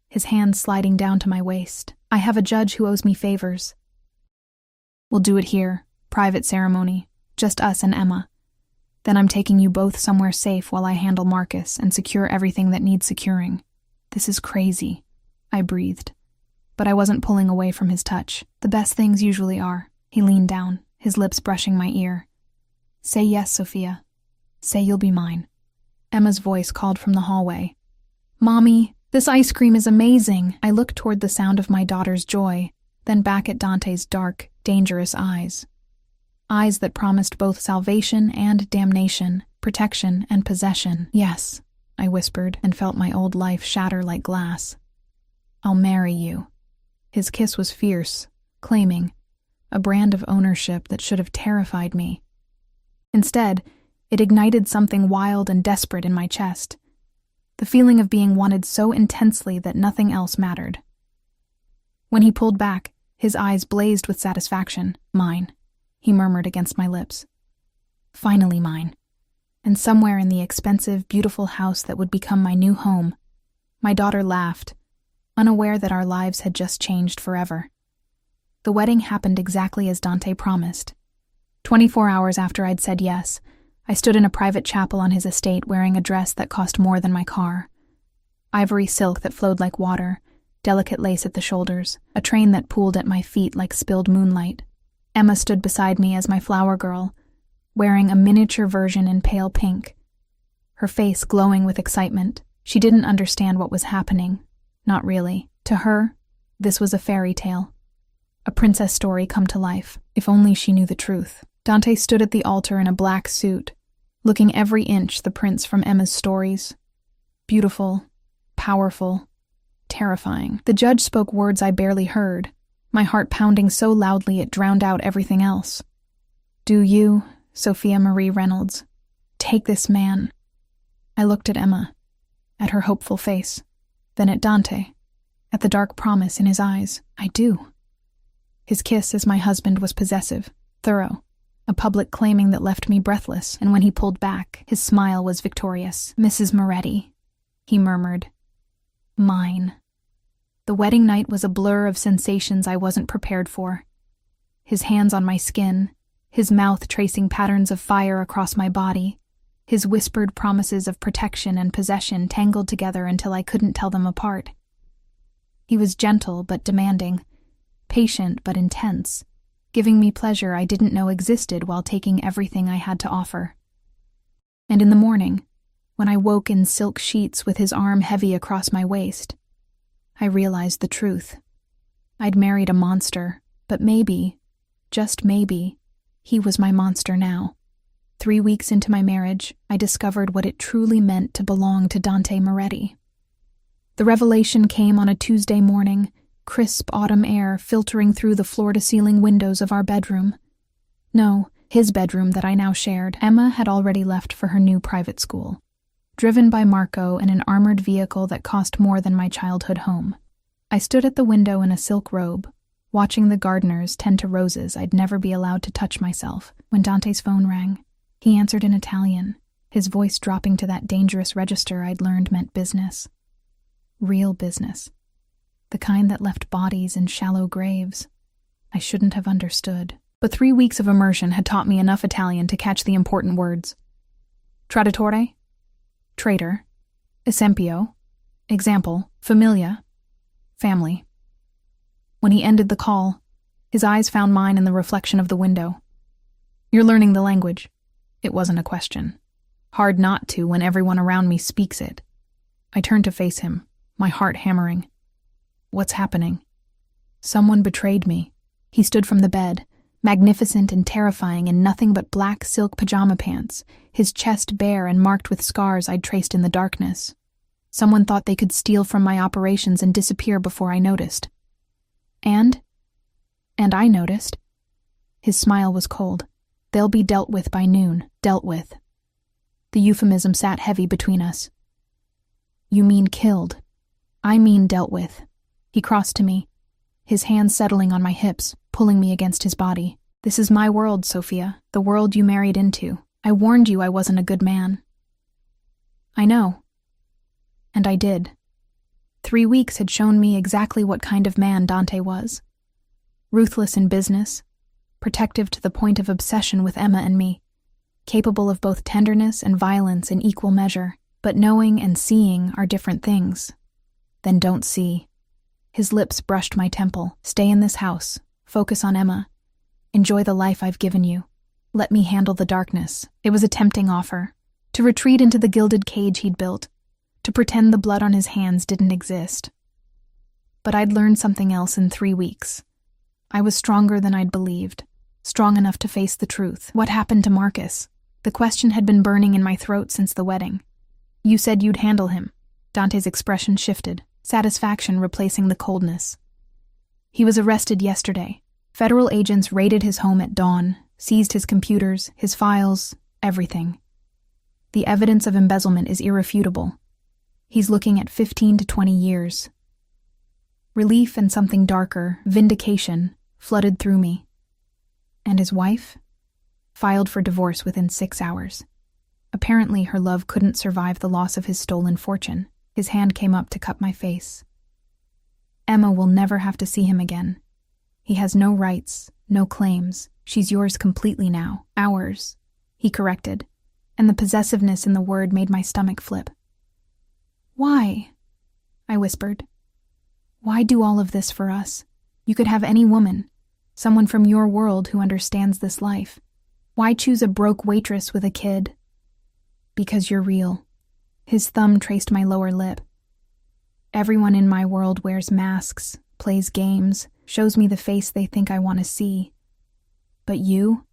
his hands sliding down to my waist. I have a judge who owes me favors. We'll do it here, private ceremony, just us and Emma. Then I'm taking you both somewhere safe while I handle Marcus and secure everything that needs securing. This is crazy, I breathed. But I wasn't pulling away from his touch. The best things usually are. He leaned down, his lips brushing my ear. Say yes, Sophia. Say you'll be mine. Emma's voice called from the hallway. Mommy, this ice cream is amazing. I looked toward the sound of my daughter's joy, then back at Dante's dark, dangerous eyes. Eyes that promised both salvation and damnation, protection and possession. Yes, I whispered and felt my old life shatter like glass. I'll marry you. His kiss was fierce, claiming, a brand of ownership that should have terrified me. Instead, it ignited something wild and desperate in my chest, the feeling of being wanted so intensely that nothing else mattered. When he pulled back, his eyes blazed with satisfaction. Mine, he murmured against my lips. Finally mine. And somewhere in the expensive, beautiful house that would become my new home, my daughter laughed, unaware that our lives had just changed forever. The wedding happened exactly as Dante promised. 24 hours after I'd said yes, I stood in a private chapel on his estate wearing a dress that cost more than my car. Ivory silk that flowed like water, delicate lace at the shoulders, a train that pooled at my feet like spilled moonlight. Emma stood beside me as my flower girl, wearing a miniature version in pale pink, her face glowing with excitement. She didn't understand what was happening. Not really. To her, this was a fairy tale. A princess story come to life, if only she knew the truth. Dante stood at the altar in a black suit, looking every inch the prince from Emma's stories. Beautiful, powerful, terrifying. The judge spoke words I barely heard, my heart pounding so loudly it drowned out everything else. Do you, Sophia Marie Reynolds, take this man? I looked at Emma, at her hopeful face, then at Dante, at the dark promise in his eyes. I do. His kiss as my husband was possessive, thorough, a public claiming that left me breathless, and when he pulled back, his smile was victorious. Mrs. Moretti, he murmured. Mine. The wedding night was a blur of sensations I wasn't prepared for. His hands on my skin, his mouth tracing patterns of fire across my body, his whispered promises of protection and possession tangled together until I couldn't tell them apart. He was gentle but demanding, patient but intense, giving me pleasure I didn't know existed while taking everything I had to offer. And in the morning, when I woke in silk sheets with his arm heavy across my waist, I realized the truth. I'd married a monster, but maybe, just maybe, he was my monster now. 3 weeks into my marriage, I discovered what it truly meant to belong to Dante Moretti. The revelation came on a Tuesday morning, crisp autumn air filtering through the floor-to-ceiling windows of our bedroom. No, his bedroom that I now shared. Emma had already left for her new private school, driven by Marco in an armored vehicle that cost more than my childhood home. I stood at the window in a silk robe, watching the gardeners tend to roses I'd never be allowed to touch myself, when Dante's phone rang. He answered in Italian, his voice dropping to that dangerous register I'd learned meant business. Real business. The kind that left bodies in shallow graves. I shouldn't have understood. But 3 weeks of immersion had taught me enough Italian to catch the important words. Traditore, traitor, esempio, example, familia, family. When he ended the call, his eyes found mine in the reflection of the window. You're learning the language. It wasn't a question. Hard not to when everyone around me speaks it. I turned to face him, my heart hammering. What's happening? Someone betrayed me. He stood from the bed, magnificent and terrifying in nothing but black silk pajama pants, his chest bare and marked with scars I'd traced in the darkness. Someone thought they could steal from my operations and disappear before I noticed. And I noticed. His smile was cold. They'll be dealt with by noon. Dealt with. The euphemism sat heavy between us. You mean killed. I mean dealt with. He crossed to me, his hands settling on my hips, pulling me against his body. This is my world, Sophia, the world you married into. I warned you I wasn't a good man. I know. And I did. 3 weeks had shown me exactly what kind of man Dante was. Ruthless in business, protective to the point of obsession with Emma and me, capable of both tenderness and violence in equal measure, but knowing and seeing are different things. Then don't see. His lips brushed my temple. Stay in this house. Focus on Emma. Enjoy the life I've given you. Let me handle the darkness. It was a tempting offer. To retreat into the gilded cage he'd built. To pretend the blood on his hands didn't exist. But I'd learned something else in 3 weeks. I was stronger than I'd believed. Strong enough to face the truth. What happened to Marcus? The question had been burning in my throat since the wedding. You said you'd handle him. Dante's expression shifted, satisfaction replacing the coldness. He was arrested yesterday. Federal agents raided his home at dawn, seized his computers, his files, everything. The evidence of embezzlement is irrefutable. He's looking at 15 to 20 years. Relief and something darker, vindication, flooded through me. And his wife? Filed for divorce within 6 hours. Apparently her love couldn't survive the loss of his stolen fortune. His hand came up to cup my face. Emma will never have to see him again. He has no rights, no claims. She's yours completely now. Ours, he corrected, and the possessiveness in the word made my stomach flip. Why? I whispered. Why do all of this for us? You could have any woman, someone from your world who understands this life. Why choose a broke waitress with a kid? Because you're real. His thumb traced my lower lip. Everyone in my world wears masks, plays games, shows me the face they think I want to see. But you?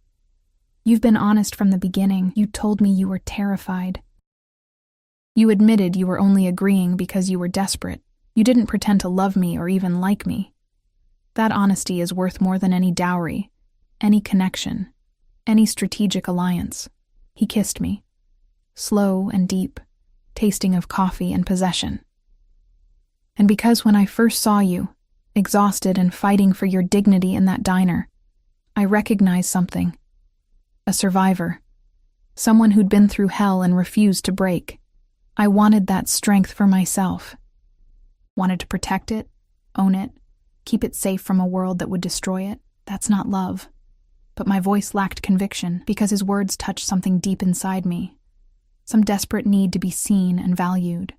You've been honest from the beginning. You told me you were terrified. You admitted you were only agreeing because you were desperate. You didn't pretend to love me or even like me. That honesty is worth more than any dowry, any connection, any strategic alliance. He kissed me, slow and deep, tasting of coffee and possession. And because when I first saw you, exhausted and fighting for your dignity in that diner, I recognized something. A survivor. Someone who'd been through hell and refused to break. I wanted that strength for myself. Wanted to protect it, own it, keep it safe from a world that would destroy it. That's not love. But my voice lacked conviction because his words touched something deep inside me. Some desperate need to be seen and valued.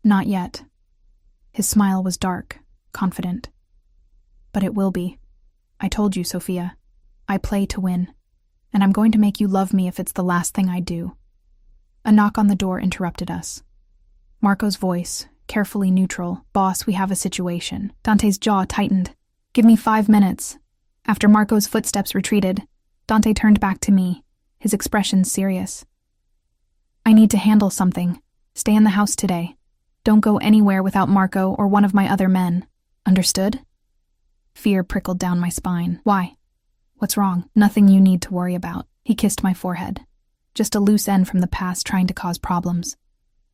Not yet. His smile was dark, confident. But it will be. I told you, Sophia. I play to win, and I'm going to make you love me if it's the last thing I do. A knock on the door interrupted us. Marco's voice, carefully neutral. Boss, we have a situation. Dante's jaw tightened. Give me 5 minutes. After Marco's footsteps retreated, Dante turned back to me, his expression serious. I need to handle something. Stay in the house today. Don't go anywhere without Marco or one of my other men. Understood? Fear prickled down my spine. Why? What's wrong? Nothing you need to worry about. He kissed my forehead. Just a loose end from the past trying to cause problems.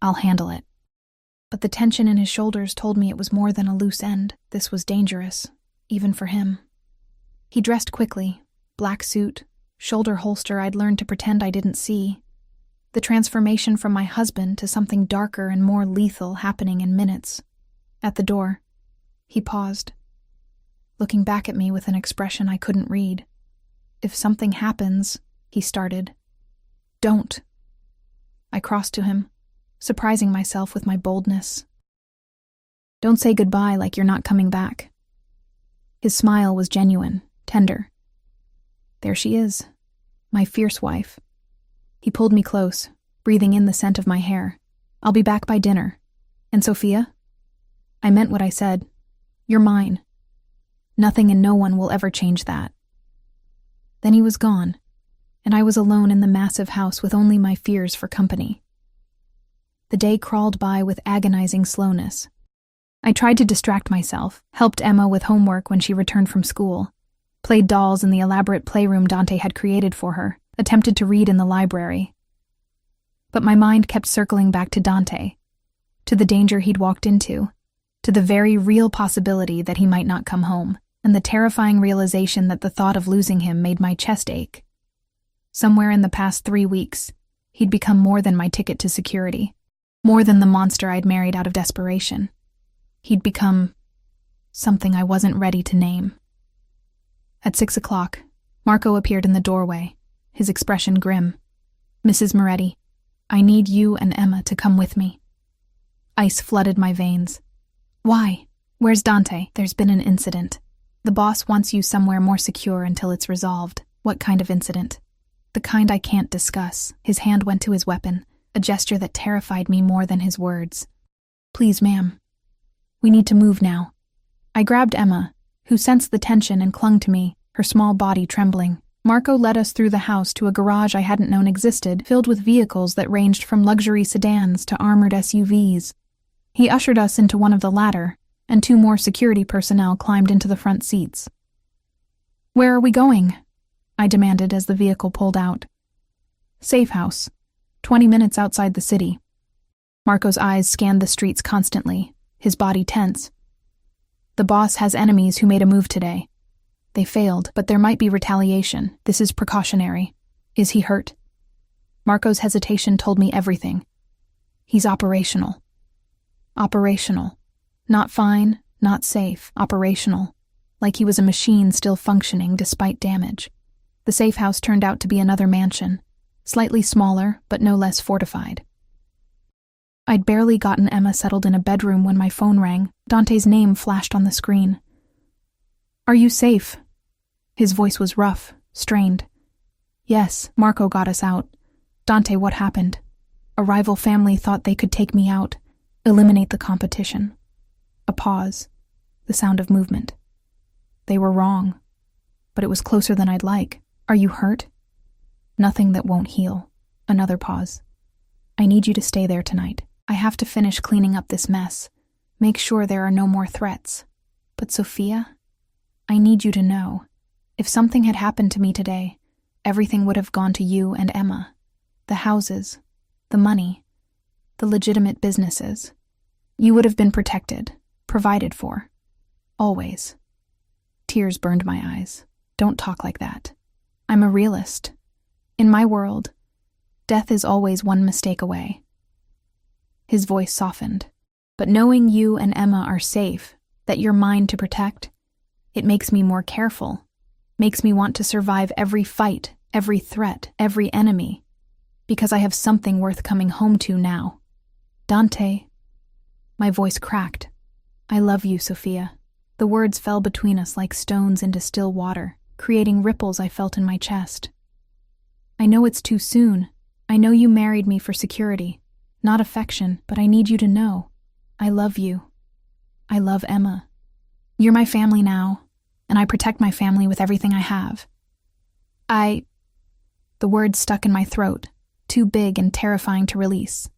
I'll handle it. But the tension in his shoulders told me it was more than a loose end. This was dangerous, even for him. He dressed quickly. Black suit, shoulder holster I'd learned to pretend I didn't see. The transformation from my husband to something darker and more lethal happening in minutes. At the door, he paused, looking back at me with an expression I couldn't read. If something happens, he started. Don't. I crossed to him, surprising myself with my boldness. Don't say goodbye like you're not coming back. His smile was genuine, tender. There she is, my fierce wife. He pulled me close, breathing in the scent of my hair. I'll be back by dinner. And Sophia? I meant what I said. You're mine. Nothing and no one will ever change that. Then he was gone, and I was alone in the massive house with only my fears for company. The day crawled by with agonizing slowness. I tried to distract myself, helped Emma with homework when she returned from school, played dolls in the elaborate playroom Dante had created for her, attempted to read in the library. But my mind kept circling back to Dante, to the danger he'd walked into, to the very real possibility that he might not come home, and the terrifying realization that the thought of losing him made my chest ache. Somewhere in the past 3 weeks, he'd become more than my ticket to security, more than the monster I'd married out of desperation. He'd become something I wasn't ready to name. At 6 o'clock, Marco appeared in the doorway, his expression grim. Mrs. Moretti, I need you and Emma to come with me. Ice flooded my veins. Why? Where's Dante? There's been an incident. The boss wants you somewhere more secure until it's resolved. What kind of incident? The kind I can't discuss. His hand went to his weapon, a gesture that terrified me more than his words. Please, ma'am. We need to move now. I grabbed Emma, who sensed the tension and clung to me, her small body trembling. Marco led us through the house to a garage I hadn't known existed, filled with vehicles that ranged from luxury sedans to armored SUVs. He ushered us into one of the latter, and 2 more security personnel climbed into the front seats. Where are we going? I demanded as the vehicle pulled out. Safe house, 20 minutes outside the city. Marco's eyes scanned the streets constantly, his body tense. The boss has enemies who made a move today. They failed, but there might be retaliation. This is precautionary. Is he hurt? Marco's hesitation told me everything. He's operational. Operational. Not fine, not safe, operational. Like he was a machine still functioning despite damage. The safe house turned out to be another mansion, slightly smaller, but no less fortified. I'd barely gotten Emma settled in a bedroom when my phone rang. Dante's name flashed on the screen. Are you safe? His voice was rough, strained. Yes, Marco got us out. Dante, what happened? A rival family thought they could take me out, eliminate the competition. A pause, the sound of movement. They were wrong, but it was closer than I'd like. Are you hurt? Nothing that won't heal. Another pause. I need you to stay there tonight. I have to finish cleaning up this mess. Make sure there are no more threats. But Sophia, I need you to know, if something had happened to me today, everything would have gone to you and Emma. The houses, the money, the legitimate businesses. You would have been protected, provided for. Always. Tears burned my eyes. Don't talk like that. I'm a realist. In my world, death is always one mistake away. His voice softened. But knowing you and Emma are safe, that you're mine to protect, it makes me more careful, makes me want to survive every fight, every threat, every enemy, because I have something worth coming home to now. Dante. My voice cracked. I love you, Sophia. The words fell between us like stones into still water. creating ripples I felt in my chest. I know it's too soon. I know you married me for security, not affection, but I need you to know. I love you. I love Emma. You're my family now, and I protect my family with everything I have. The words stuck in my throat, too big and terrifying to release.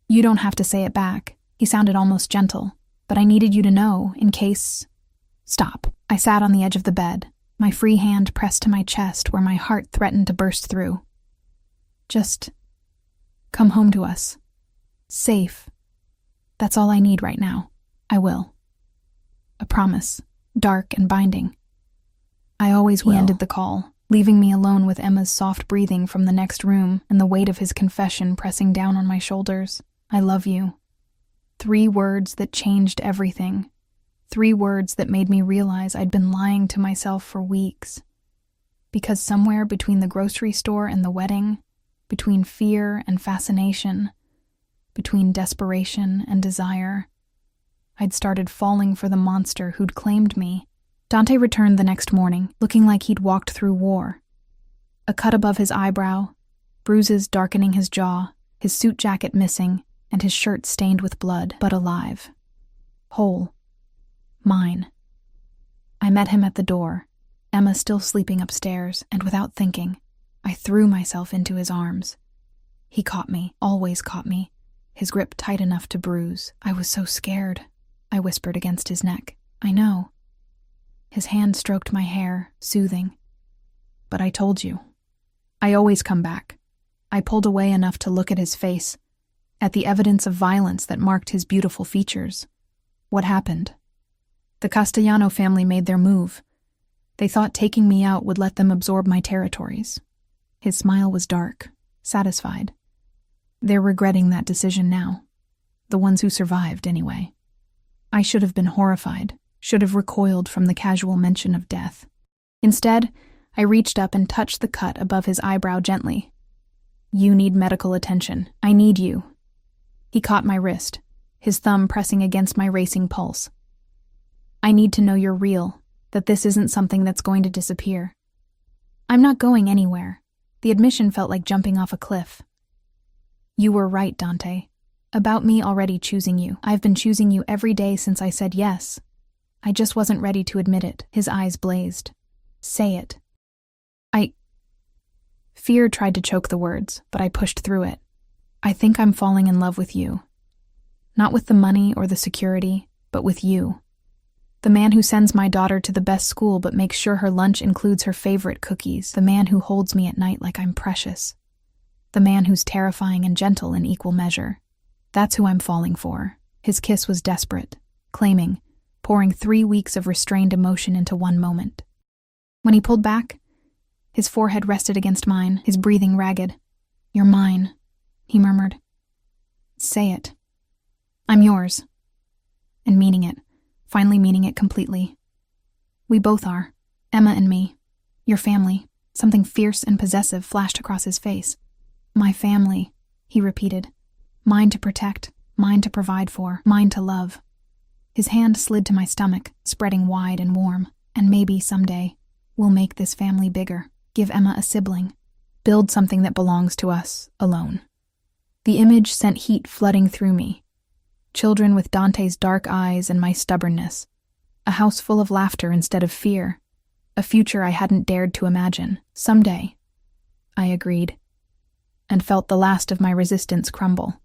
You don't have to say it back. He sounded almost gentle, but I needed you to know, in case... Stop. I sat on the edge of the bed, my free hand pressed to my chest where my heart threatened to burst through. Just come home to us. Safe. That's all I need right now. I will. A promise, dark and binding. I always will. He ended the call, leaving me alone with Emma's soft breathing from the next room and the weight of his confession pressing down on my shoulders. I love you. 3 words that changed everything. 3 words that made me realize I'd been lying to myself for weeks. Because somewhere between the grocery store and the wedding, between fear and fascination, between desperation and desire, I'd started falling for the monster who'd claimed me. Dante returned the next morning, looking like he'd walked through war. A cut above his eyebrow, bruises darkening his jaw, his suit jacket missing, and his shirt stained with blood, but alive. Whole. Mine. I met him at the door, Emma still sleeping upstairs, and without thinking, I threw myself into his arms. He caught me, always caught me, his grip tight enough to bruise. I was so scared, I whispered against his neck. I know. His hand stroked my hair, soothing. But I told you. I always come back. I pulled away enough to look at his face, at the evidence of violence that marked his beautiful features. What happened? The Castellano family made their move. They thought taking me out would let them absorb my territories. His smile was dark, satisfied. They're regretting that decision now. The ones who survived, anyway. I should have been horrified, should have recoiled from the casual mention of death. Instead, I reached up and touched the cut above his eyebrow gently. You need medical attention. I need you. He caught my wrist, his thumb pressing against my racing pulse. I need to know you're real, that this isn't something that's going to disappear. I'm not going anywhere. The admission felt like jumping off a cliff. You were right, Dante. About me already choosing you. I've been choosing you every day since I said yes. I just wasn't ready to admit it. His eyes blazed. Say it. Fear tried to choke the words, but I pushed through it. I think I'm falling in love with you. Not with the money or the security, but with you. The man who sends my daughter to the best school but makes sure her lunch includes her favorite cookies. The man who holds me at night like I'm precious. The man who's terrifying and gentle in equal measure. That's who I'm falling for. His kiss was desperate, claiming, pouring 3 weeks of restrained emotion into one moment. When he pulled back, his forehead rested against mine, his breathing ragged. You're mine, he murmured. Say it. I'm yours. And meaning it, finally meaning it completely. We both are, Emma and me. Your family. Something fierce and possessive flashed across his face. My family, he repeated. Mine to protect, mine to provide for, mine to love. His hand slid to my stomach, spreading wide and warm. And maybe someday, we'll make this family bigger, give Emma a sibling, build something that belongs to us, alone. The image sent heat flooding through me. Children with Dante's dark eyes and my stubbornness. A house full of laughter instead of fear. A future I hadn't dared to imagine. Someday. I agreed. And felt the last of my resistance crumble.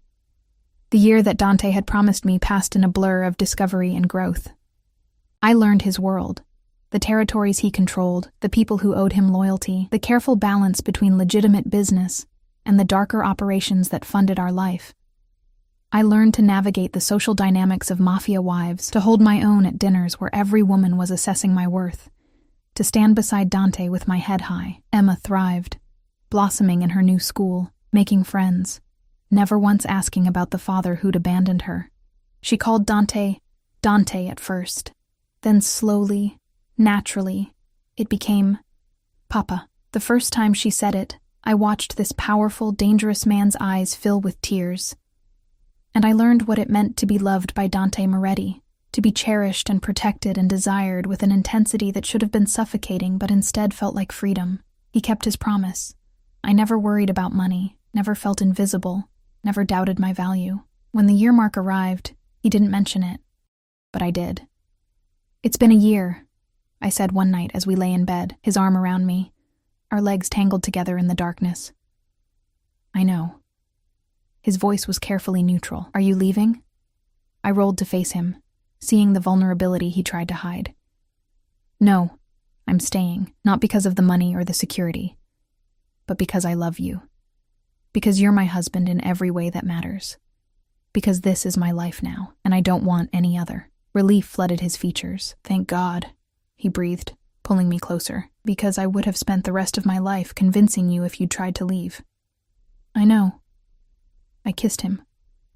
The year that Dante had promised me passed in a blur of discovery and growth. I learned his world. The territories he controlled, the people who owed him loyalty, the careful balance between legitimate business and the darker operations that funded our life. I learned to navigate the social dynamics of mafia wives, to hold my own at dinners where every woman was assessing my worth, to stand beside Dante with my head high. Emma thrived, blossoming in her new school, making friends, never once asking about the father who'd abandoned her. She called Dante, Dante at first, then slowly, naturally, it became Papa. The first time she said it, I watched this powerful, dangerous man's eyes fill with tears. And I learned what it meant to be loved by Dante Moretti, to be cherished and protected and desired with an intensity that should have been suffocating but instead felt like freedom. He kept his promise. I never worried about money, never felt invisible, never doubted my value. When the year mark arrived, he didn't mention it, but I did. "It's been a year," I said one night as we lay in bed, his arm around me, our legs tangled together in the darkness. "I know." His voice was carefully neutral. "Are you leaving?" I rolled to face him, seeing the vulnerability he tried to hide. "No, I'm staying, not because of the money or the security, but because I love you. Because you're my husband in every way that matters. Because this is my life now, and I don't want any other." Relief flooded his features. "Thank God," he breathed, pulling me closer. "Because I would have spent the rest of my life convincing you if you'd tried to leave." "I know." I kissed him,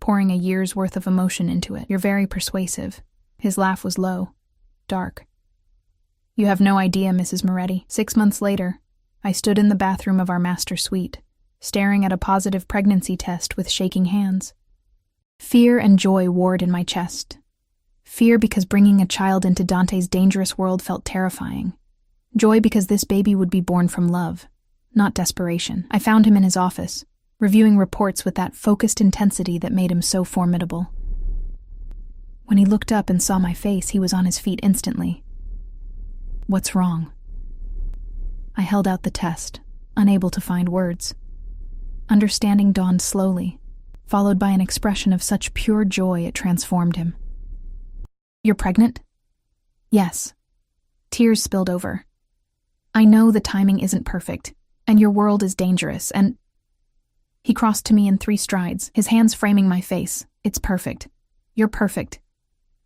pouring a year's worth of emotion into it. "You're very persuasive." His laugh was low, dark. "You have no idea, Mrs. Moretti." 6 months later, I stood in the bathroom of our master suite, staring at a positive pregnancy test with shaking hands. Fear and joy warred in my chest. Fear because bringing a child into Dante's dangerous world felt terrifying. Joy because this baby would be born from love, not desperation. I found him in his office, reviewing reports with that focused intensity that made him so formidable. When he looked up and saw my face, he was on his feet instantly. "What's wrong?" I held out the test, unable to find words. Understanding dawned slowly, followed by an expression of such pure joy it transformed him. "You're pregnant?" "Yes." Tears spilled over. "I know the timing isn't perfect, and your world is dangerous, and—" He crossed to me in 3 strides, his hands framing my face. "It's perfect. You're perfect.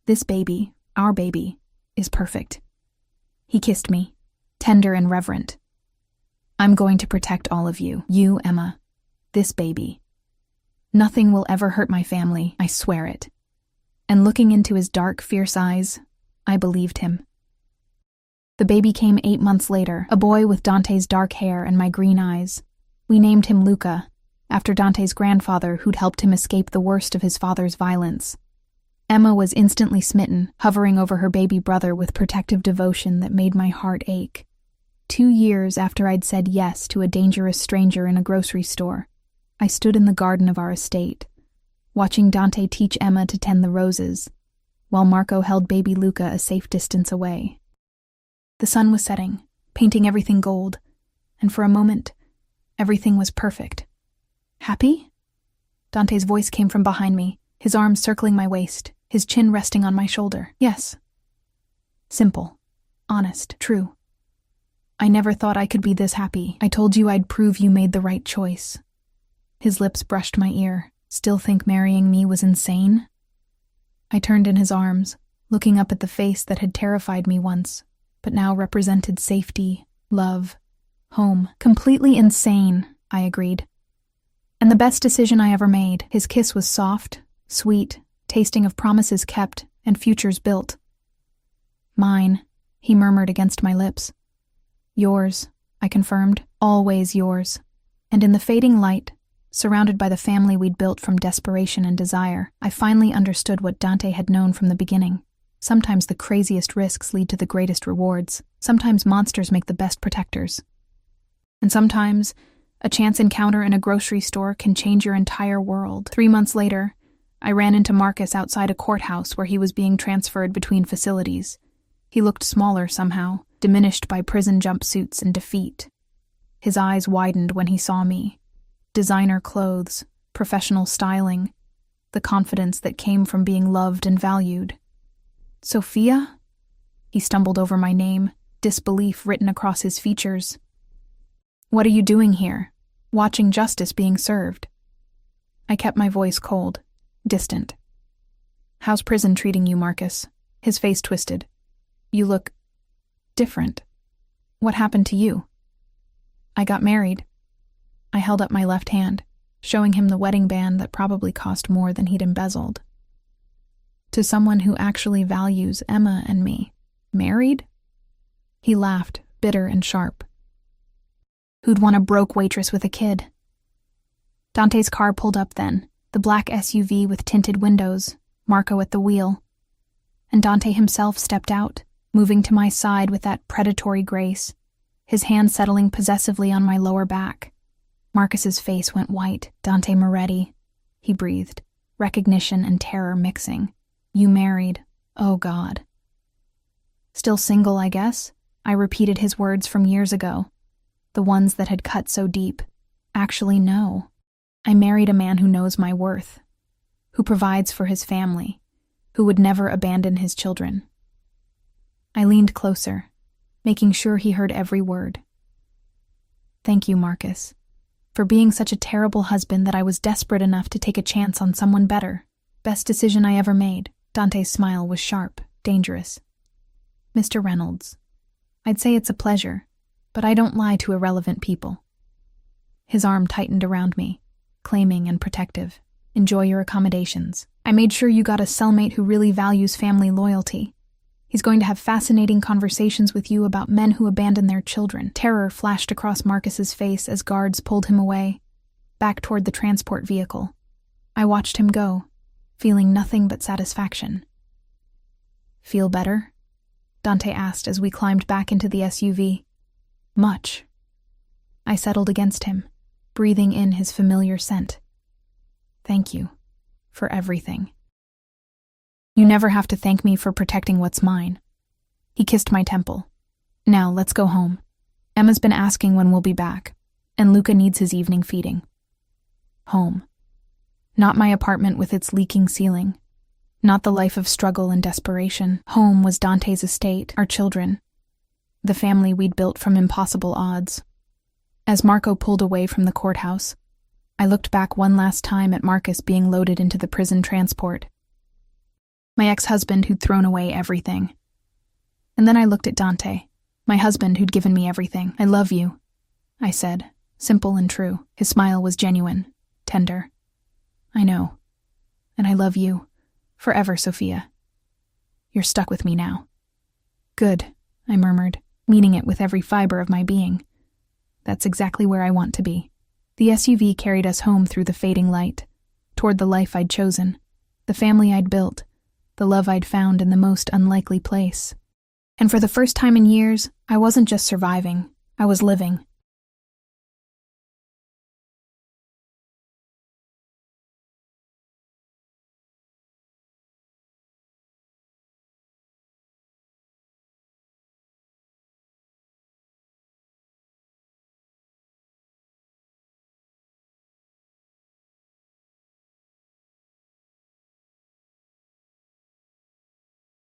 This baby, our baby, is perfect." He kissed me, tender and reverent. "I'm going to protect all of you. You, Emma. This baby. Nothing will ever hurt my family, I swear it." And looking into his dark, fierce eyes, I believed him. The baby came 8 months later, a boy with Dante's dark hair and my green eyes. We named him Luca, after Dante's grandfather who'd helped him escape the worst of his father's violence. Emma was instantly smitten, hovering over her baby brother with protective devotion that made my heart ache. 2 years after I'd said yes to a dangerous stranger in a grocery store, I stood in the garden of our estate, watching Dante teach Emma to tend the roses, while Marco held baby Luca a safe distance away. The sun was setting, painting everything gold, and for a moment, everything was perfect. "Happy?" Dante's voice came from behind me, his arms circling my waist, his chin resting on my shoulder. "Yes." Simple, honest, true. "I never thought I could be this happy. I told you I'd prove you made the right choice." His lips brushed my ear. "Still think marrying me was insane?" I turned in his arms, looking up at the face that had terrified me once, but now represented safety, love, home. "Completely insane," I agreed. "And the best decision I ever made." His kiss was soft, sweet, tasting of promises kept and futures built. "Mine," he murmured against my lips. "Yours," I confirmed, "always yours." And in the fading light, surrounded by the family we'd built from desperation and desire, I finally understood what Dante had known from the beginning. Sometimes the craziest risks lead to the greatest rewards. Sometimes monsters make the best protectors. And sometimes a chance encounter in a grocery store can change your entire world. 3 months later, I ran into Marcus outside a courthouse where he was being transferred between facilities. He looked smaller somehow, diminished by prison jumpsuits and defeat. His eyes widened when he saw me. Designer clothes, professional styling, the confidence that came from being loved and valued. "Sophia?" He stumbled over my name, disbelief written across his features. "What are you doing here? Watching justice being served." I kept my voice cold, distant. "How's prison treating you, Marcus?" His face twisted. "You look different. What happened to you?" "I got married." I held up my left hand, showing him the wedding band that probably cost more than he'd embezzled. "To someone who actually values Emma and me." "Married?" He laughed, bitter and sharp. "Who'd want a broke waitress with a kid?" Dante's car pulled up then, the black SUV with tinted windows, Marco at the wheel. and Dante himself stepped out, moving to my side with that predatory grace, his hand settling possessively on my lower back. Marcus's face went white. "Dante Moretti," he breathed, recognition and terror mixing. "You married. Oh, God." "Still single, I guess?" I repeated his words from years ago, the ones that had cut so deep. "Actually, no. I married a man who knows my worth, who provides for his family, who would never abandon his children." I leaned closer, making sure he heard every word. "Thank you, Marcus, for being such a terrible husband that I was desperate enough to take a chance on someone better. Best decision I ever made." Dante's smile was sharp, dangerous. "Mr. Reynolds, I'd say it's a pleasure, but I don't lie to irrelevant people." His arm tightened around me, claiming and protective. "Enjoy your accommodations. I made sure you got a cellmate who really values family loyalty. He's going to have fascinating conversations with you about men who abandon their children." Terror flashed across Marcus's face as guards pulled him away, back toward the transport vehicle. I watched him go, feeling nothing but satisfaction. "Feel better?" Dante asked as we climbed back into the SUV. "Much." I settled against him, breathing in his familiar scent. "Thank you for everything. You never have to thank me for protecting what's mine." He kissed my temple. "Now, let's go home. Emma's been asking when we'll be back, and Luca needs his evening feeding." Home. Not my apartment with its leaking ceiling. Not the life of struggle and desperation. Home was Dante's estate, our children, the family we'd built from impossible odds. As Marco pulled away from the courthouse, I looked back one last time at Marcus being loaded into the prison transport. My ex-husband who'd thrown away everything. And then I looked at Dante, my husband who'd given me everything. "I love you," I said, simple and true. His smile was genuine, tender. "I know. And I love you. Forever, Sophia. You're stuck with me now." "Good," I murmured, meaning it with every fiber of my being. "That's exactly where I want to be." The SUV carried us home through the fading light, toward the life I'd chosen, the family I'd built, the love I'd found in the most unlikely place. And for the first time in years, I wasn't just surviving, I was living.